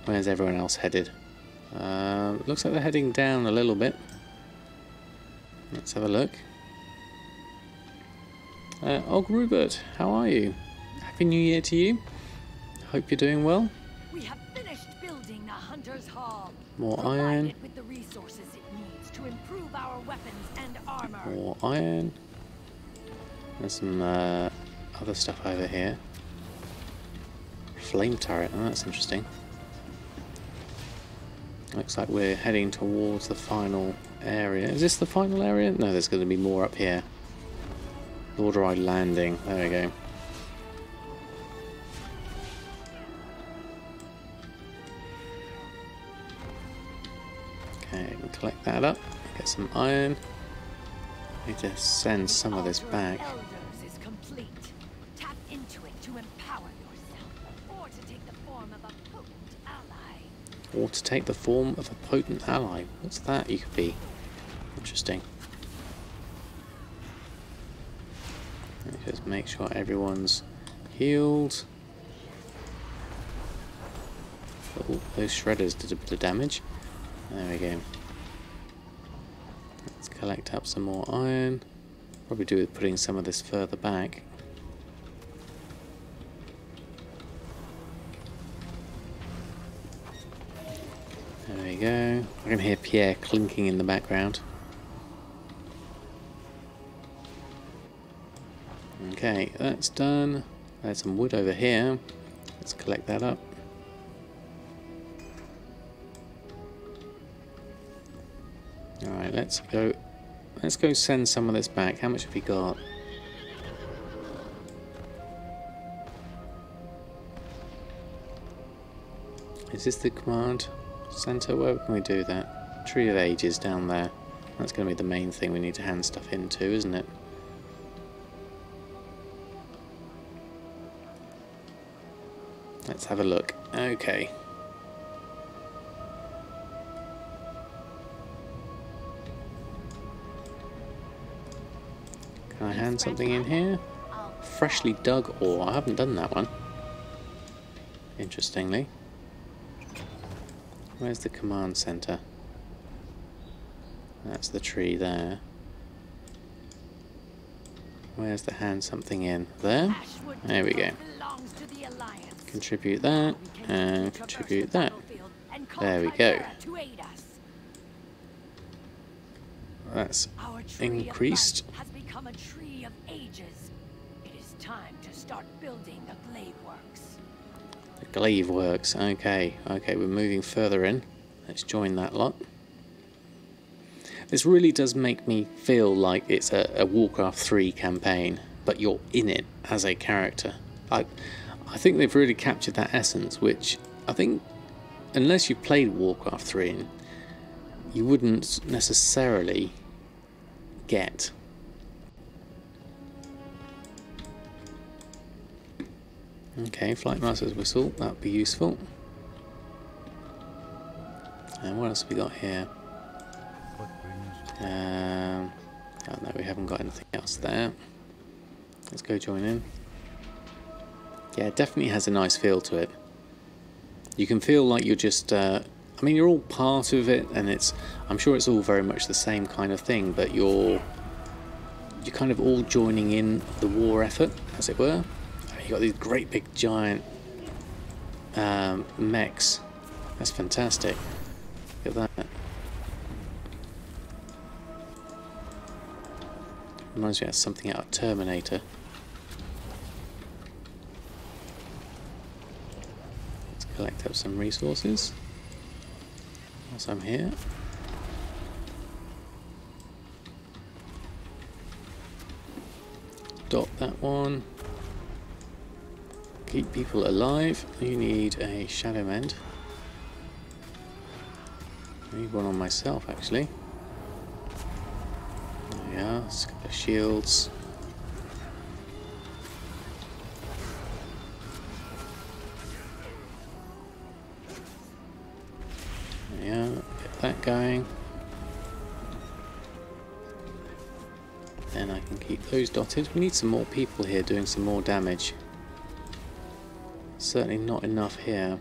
Where's everyone else headed? Looks like they're heading down a little bit. Let's have a look. Rupert, how are you? Happy New Year to you. Hope you're doing well. We have finished building the Hunter's Hall. More iron. With the resources it needs to improve our weapons and armor. More iron. There's some other stuff over here. Flame turret. Oh, that's interesting. Looks like we're heading towards the final area. Is this the final area? No, there's going to be more up here. Lorderide Landing. There we go. Okay, we can collect that up. Get some iron. Need to send some of this back. Is complete. Tap into it to empower yourself, or to take the form of a potent ally. Or to take the form of a potent ally. What's that you could be? Interesting. Let me just make sure everyone's healed. Oh, those shredders did a bit of damage. There we go. Let's collect up some more iron. Probably do with putting some of this further back. There we go. I can hear Pierre clinking in the background. Okay, that's done. There's some wood over here. Let's collect that up. Alright, let's go send some of this back. How much have we got? Is this the command center? Where can we do that? Tree of Ages down there. That's going to be the main thing we need to hand stuff into, isn't it? Let's have a look. Okay. Can I hand something in here? Freshly dug ore. I haven't done that one. Interestingly. Where's the command center? That's the tree there. Where's the hand something in? There? There we go. Contribute that, and contribute that. There we go. That's increased. Has become a tree of ages. It is time to start building the glaive works. The glaive works. Okay, okay, we're moving further in. Let's join that lot. This really does make me feel like it's a Warcraft 3 campaign, but you're in it as a character. I think they've really captured that essence, which I think, unless you've played Warcraft 3, you wouldn't necessarily get. Okay, Flight Master's Whistle, that would be useful. And what else have we got here? Oh no, we haven't got anything else there. Let's go join in. Yeah, it definitely has a nice feel to it. You can feel like you're just, I mean, you're all part of it, and I'm sure it's all very much the same kind of thing, but you're kind of all joining in the war effort, as it were. You've got these great big giant mechs. That's fantastic. Look at that. Reminds me of something out of Terminator. Let's collect up some resources whilst I'm here. Dot that one. Keep people alive. You need a Shadow Mend. I need one on myself, actually. There we are. Let's get the shields. There we are. Get that going. Then I can keep those dotted. We need some more people here doing some more damage. Certainly not enough here.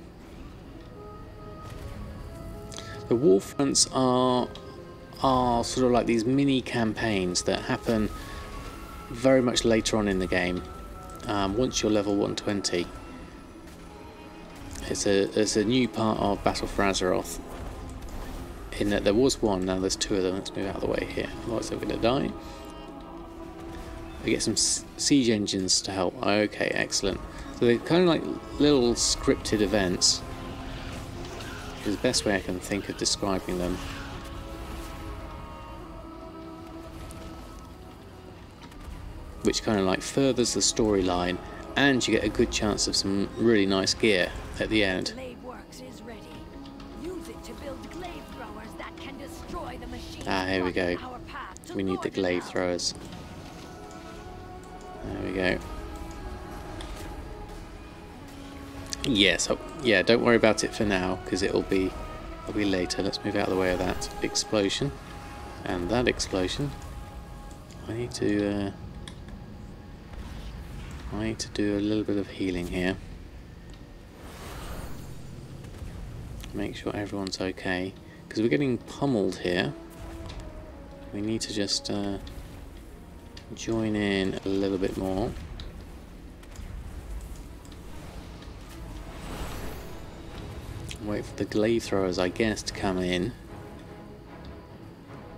The Warfronts are sort of like these mini campaigns that happen very much later on in the game. Once you're level 120, it's a new part of Battle for Azeroth. In that there was one, now there's two of them. Let's move out of the way here, otherwise they're going to die. We get some siege engines to help. Okay, excellent. So they're kind of like little scripted events. Is the best way I can think of describing them. Which kind of like furthers the storyline, and you get a good chance of some really nice gear at the end. Ah, here we go. We need the glaive throwers. There we go. Yes, yeah, don't worry about it for now, because it'll be later. Let's move out of the way of that explosion. And that explosion. I need to do a little bit of healing here. Make sure everyone's okay, because we're getting pummeled here. We need to just join in a little bit more. Wait for the glaive throwers, I guess, to come in.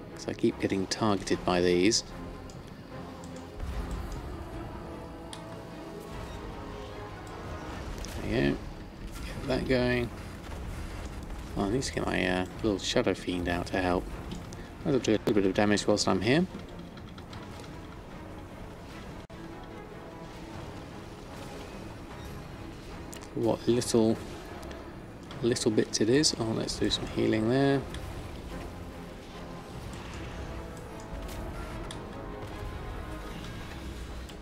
Because I keep getting targeted by these. There you go. Get that going. Oh, I need to get my little Shadow Fiend out to help. I'll do a little bit of damage whilst I'm here. What little bits it is. Oh, let's do some healing there.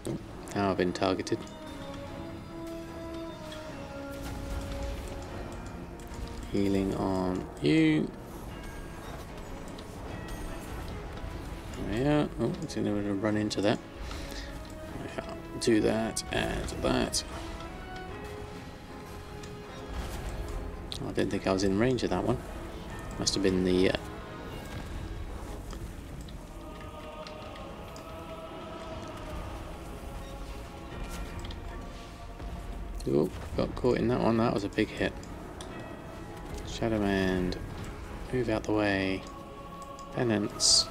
Oh, now I've been targeted. Healing on you. There we are. Oh, I think I'm going to run into that. Yeah, do that and that. I didn't think I was in range of that one. Must have been the... Oh, got caught in that one. That was a big hit. Shadow Man, move out the way. Penance,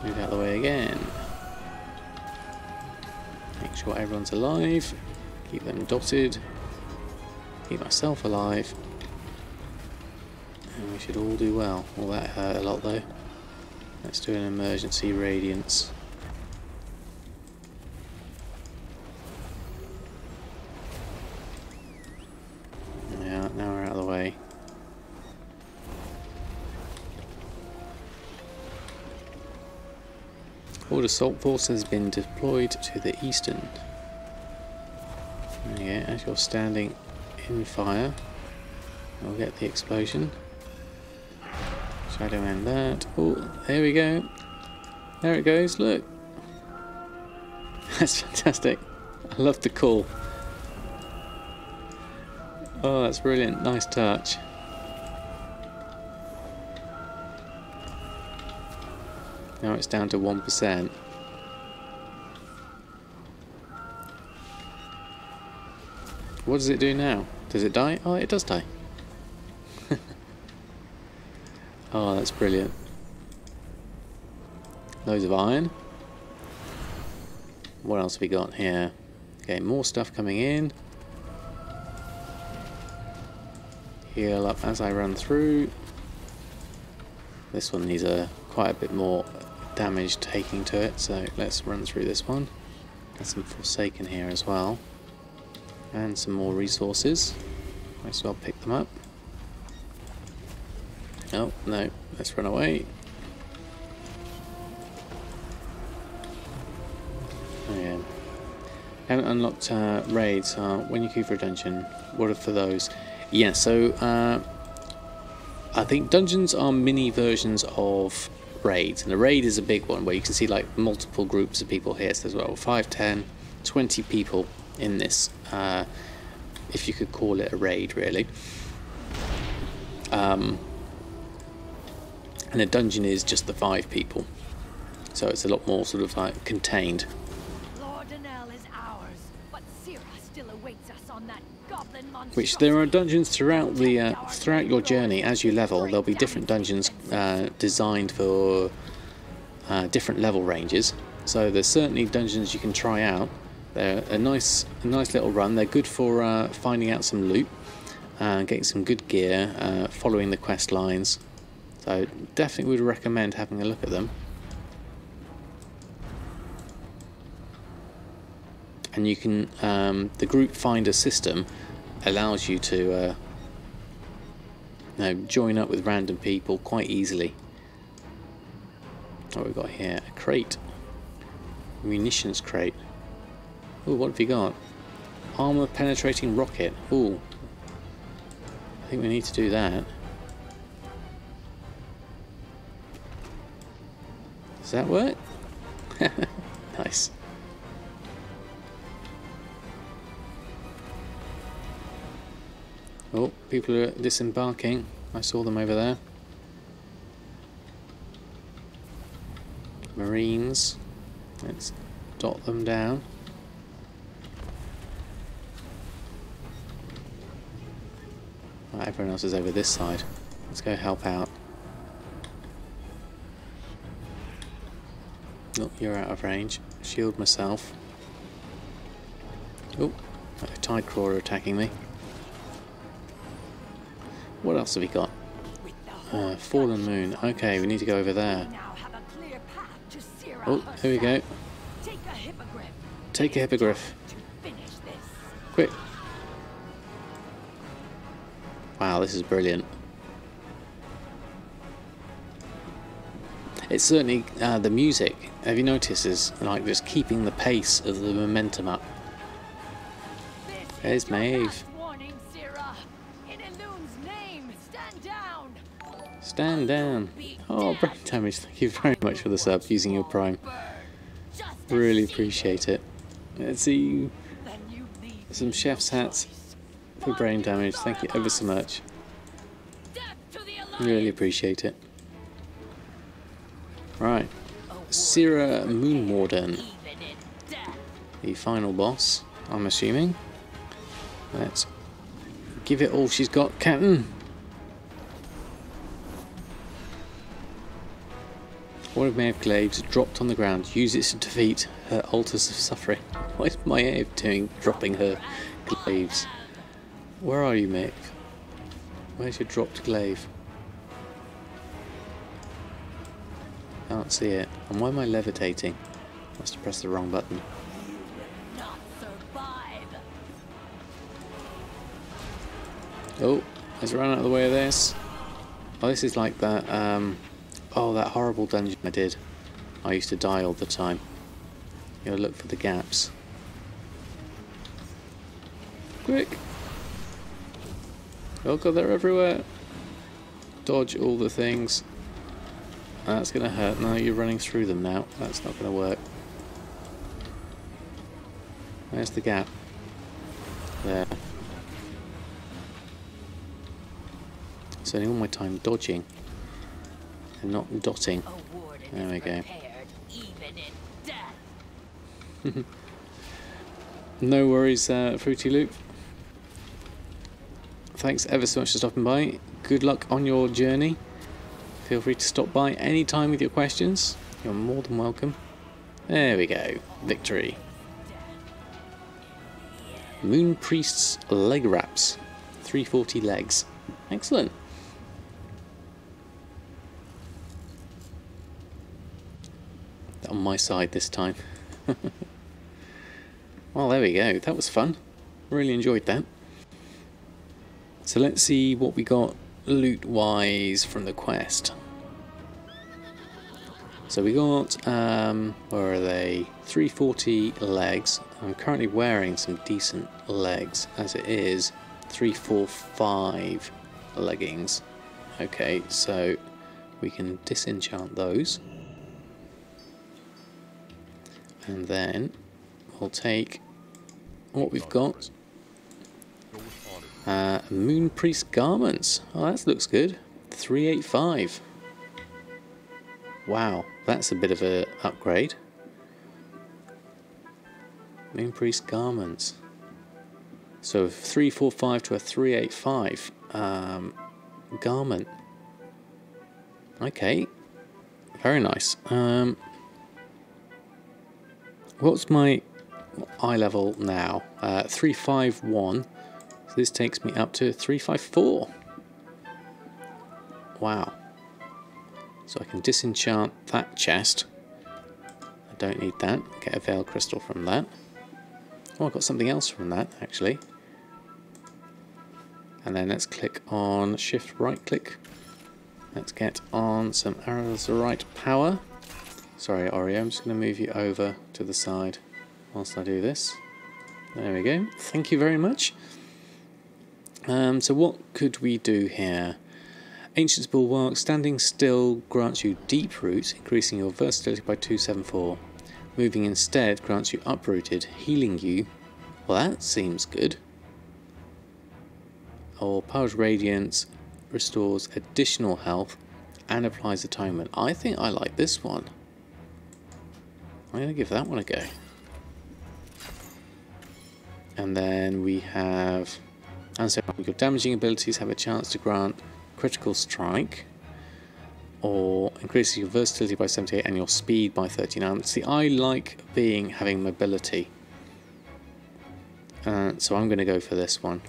move out the way again. Make sure everyone's alive. Keep them dotted. Keep myself alive. And we should all do well. Well, that hurt a lot though. Let's do an emergency radiance. Yeah, now we're out of the way. All assault force has been deployed to the eastern. Yeah, as you're standing in fire, we'll get the explosion. Shadow Man that. Oh, there we go. There it goes, look. That's fantastic. I love the call. Oh, that's brilliant. Nice touch. Now it's down to 1%. What does it do now? Does it die? Oh, it does die. Oh, that's brilliant. Loads of iron. What else have we got here? Okay, more stuff coming in. Heal up as I run through. This one needs quite a bit more damage taking to it, so let's run through this one. There's some Forsaken here as well. And some more resources. Might as well pick them up. Oh, no, let's run away. Oh yeah. Haven't unlocked raids. When you queue for a dungeon, what are for those? Yeah, so I think dungeons are mini versions of raids, and a raid is a big one where you can see like multiple groups of people here. So there's well 5, 10, 20 people in this, if you could call it a raid really. And a dungeon is just the 5 people, so it's a lot more sort of like contained. Which there are dungeons throughout the throughout your journey as you level. There'll be different dungeons designed for different level ranges. So there's certainly dungeons you can try out. They're a nice little run. They're good for finding out some loot, getting some good gear, following the quest lines. So definitely would recommend having a look at them. And you can the group finder system allows you to join up with random people quite easily. What we've got here, a crate, munitions crate. Oh, what have you got? Armor penetrating rocket. Oh, I think we need to do that. Does that work? Nice. Oh, people are disembarking. I saw them over there. Marines. Let's dot them down. Right, everyone else is over this side. Let's go help out. Oh, you're out of range. Shield myself. Oh, a tide crawler attacking me. What else have we got? Fallen moon. Okay, we need to go over there. Oh, here we go. Take a hippogriff. Quick. Wow, this is brilliant. It's certainly the music. Have you noticed is like just keeping the pace of the momentum up. There's Maeve. Stand down. Oh, brain damage. Thank you very much for the sub using your prime. Really appreciate it. Let's see some chef's hats for brain damage. Thank you ever so much. Really appreciate it. Right. Syrah Moon Warden. The final boss, I'm assuming. Let's give it all she's got, Captain. One of Maeve glaives dropped on the ground. Use it to defeat her altars of suffering. What is Maeve doing, dropping her glaives? Where are you, Maeve? Where's your dropped glaive? Can't see it. And why am I levitating? Must have pressed the wrong button. Oh, let's run out of the way of this. Oh, this is like that, oh, that horrible dungeon I did. I used to die all the time. You gotta look for the gaps. Quick! Oh god, they're everywhere. Dodge all the things. That's gonna hurt. No, you're running through them now. That's not gonna work. Where's the gap? There. Spending all my time dodging and not dotting. There we go. No worries, Fruity Loop. Thanks ever so much for stopping by. Good luck on your journey. Feel free to stop by any time with your questions. You're more than welcome. There we go. Victory. Moon Priest's leg wraps. 340 legs. Excellent. On my side this time. Well, there we go. That was fun. Really enjoyed that. So let's see what we got loot-wise from the quest. So we got, where are they? 340 legs. I'm currently wearing some decent legs, as it is 345 leggings. Okay, so we can disenchant those. And then we'll take what we've got. Moon Priest garments. Oh, that looks good. 385. Wow, that's a bit of a upgrade. Moon Priest garments. So 345 to a 385 garment. Okay, very nice. What's my eye level now? 351. So this takes me up to 354. Wow. So I can disenchant that chest. I don't need that. Get a Veil Crystal from that. Oh, I got something else from that, actually. And then let's click on Shift right click. Let's get on some Azeroth power. Sorry, Oreo, I'm just going to move you over to the side whilst I do this. There we go. Thank you very much. So what could we do here? Ancient's Bulwark. Standing still grants you deep root, increasing your versatility by 274. Moving instead grants you uprooted, healing you. Well, that seems good. or Powers Radiance, restores additional health and applies atonement. I think I like this one. I'm going to give that one a go. And then we have, and so your damaging abilities have a chance to grant critical strike, or increases your versatility by 78 and your speed by 39. See, I like having mobility, so I'm going to go for this one,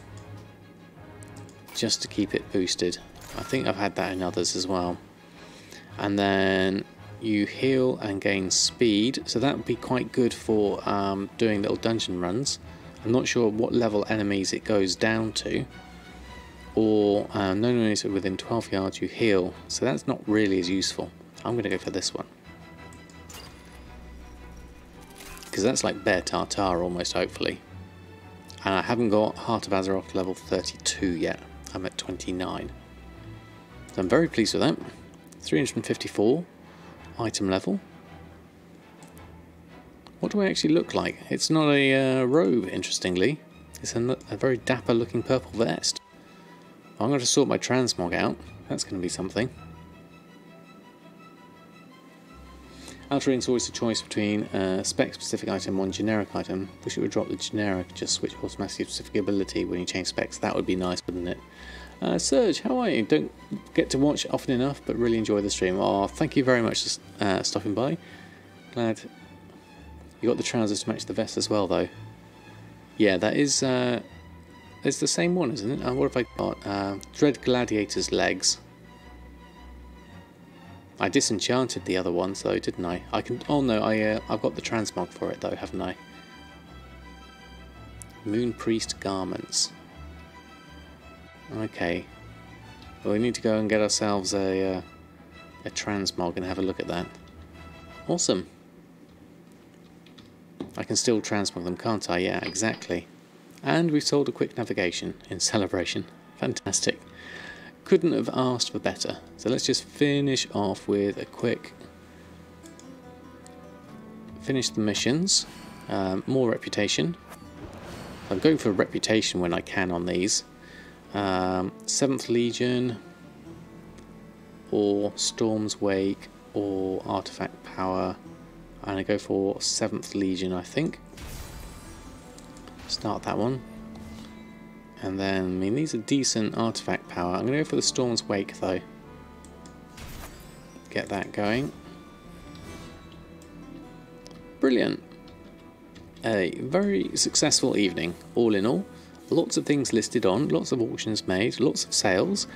just to keep it boosted. I think I've had that in others as well. And then you heal and gain speed, so that would be quite good for doing little dungeon runs. I'm not sure what level enemies it goes down to. Or no enemies within 12 yards you heal, so that's not really as useful. I'm going to go for this one, because that's like Bear Tartar almost, hopefully. And I haven't got Heart of Azeroth level 32 yet. I'm at 29. So I'm very pleased with that. 354 item level. What do I actually look like? It's not a robe, interestingly. It's a very dapper looking purple vest. I'm going to sort my transmog out. That's going to be something. Altering is always a choice between spec-specific item, one generic item. Wish it would drop the generic, just switch automatically to specific ability when you change specs. That would be nice, wouldn't it? Serge, how are you? Don't get to watch often enough, but really enjoy the stream. Oh, thank you very much for stopping by. Glad you got the trousers to match the vest as well, though. Yeah, that is... it's the same one, isn't it? What have I got? Dread Gladiator's legs. I disenchanted the other ones though, didn't I? I can. Oh no, I've got the transmog for it though, haven't I? Moon Priest garments. Okay. Well, we need to go and get ourselves a transmog and have a look at that. Awesome. I can still transmog them, can't I? Yeah, exactly. And we've sold a quick navigation in celebration. Fantastic. Couldn't have asked for better. So let's just finish off with a quick... Finish the missions. More reputation. I'm going for reputation when I can on these. 7th Legion, or Storm's Wake, or Artifact Power. And I go for 7th Legion, I think. Start that one. And then, I mean, these are decent artifact power. I'm going to go for the Storm's Wake though. Get that going. Brilliant. A very successful evening, all in all. Lots of things listed on, lots of auctions made, lots of sales.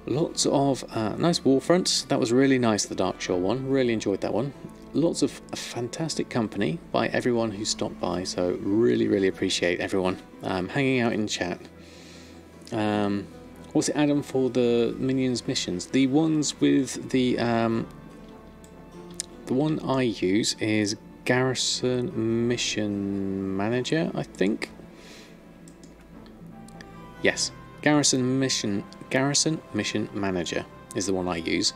Lots of nice Warfronts. That was really nice, the Darkshore one. Really enjoyed that one. Lots of fantastic company by everyone who stopped by, so really appreciate everyone hanging out in chat. What's it, Adam, for the Minions missions? The ones with the one I use is Garrison Mission Manager, I think. Yes, Garrison Mission Manager is the one I use.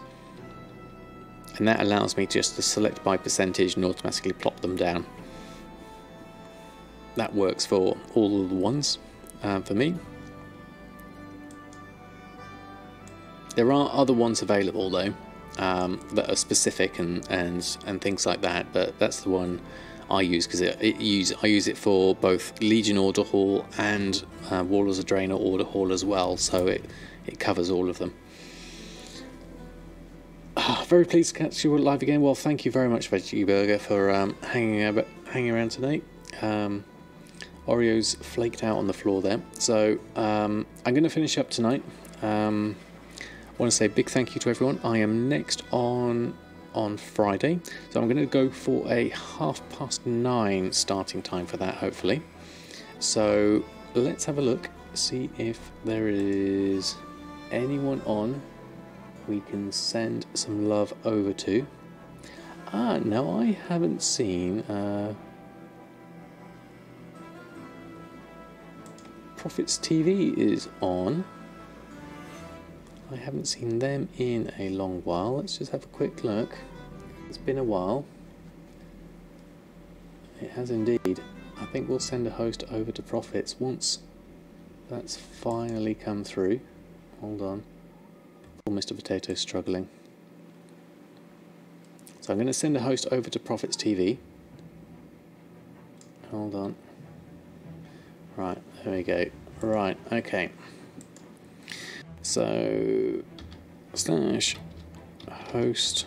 And that allows me just to select by percentage and automatically plop them down. That works for all of the ones for me. There are other ones available though that are specific and things like that, but that's the one I use because I use it for both Legion Order Hall and Warlords of Draenor Order Hall as well, so it covers all of them. Very pleased to catch you live again. Well, thank you very much, Veggie Burger, for hanging around tonight. Oreo's flaked out on the floor there, so I'm going to finish up tonight. I want to say a big thank you to everyone. I am next on Friday, so I'm going to go for a 9:30 starting time for that, hopefully. So let's have a look, see if there is anyone on we can send some love over to. No, I haven't seen Profits TV is on. I haven't seen them in a long while. Let's just have a quick look. It's been a while. It has indeed. I think we'll send a host over to Profits once That's finally come through. Hold on. Poor Mr. Potato's struggling. So I'm going to send a host over to Profits TV. Hold on. Right, there we go. Right, okay. So slash host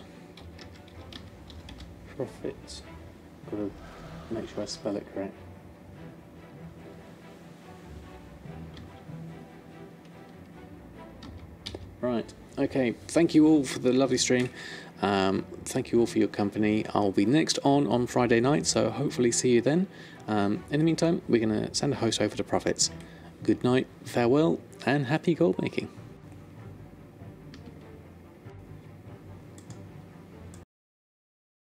profits. Got to make sure I spell it correct. Right, okay. Thank you all for the lovely stream. Thank you all for your company. I'll be next on Friday night, so hopefully see you then. In the meantime, we're going to send a host over to Profits. Good night, farewell, and happy gold making.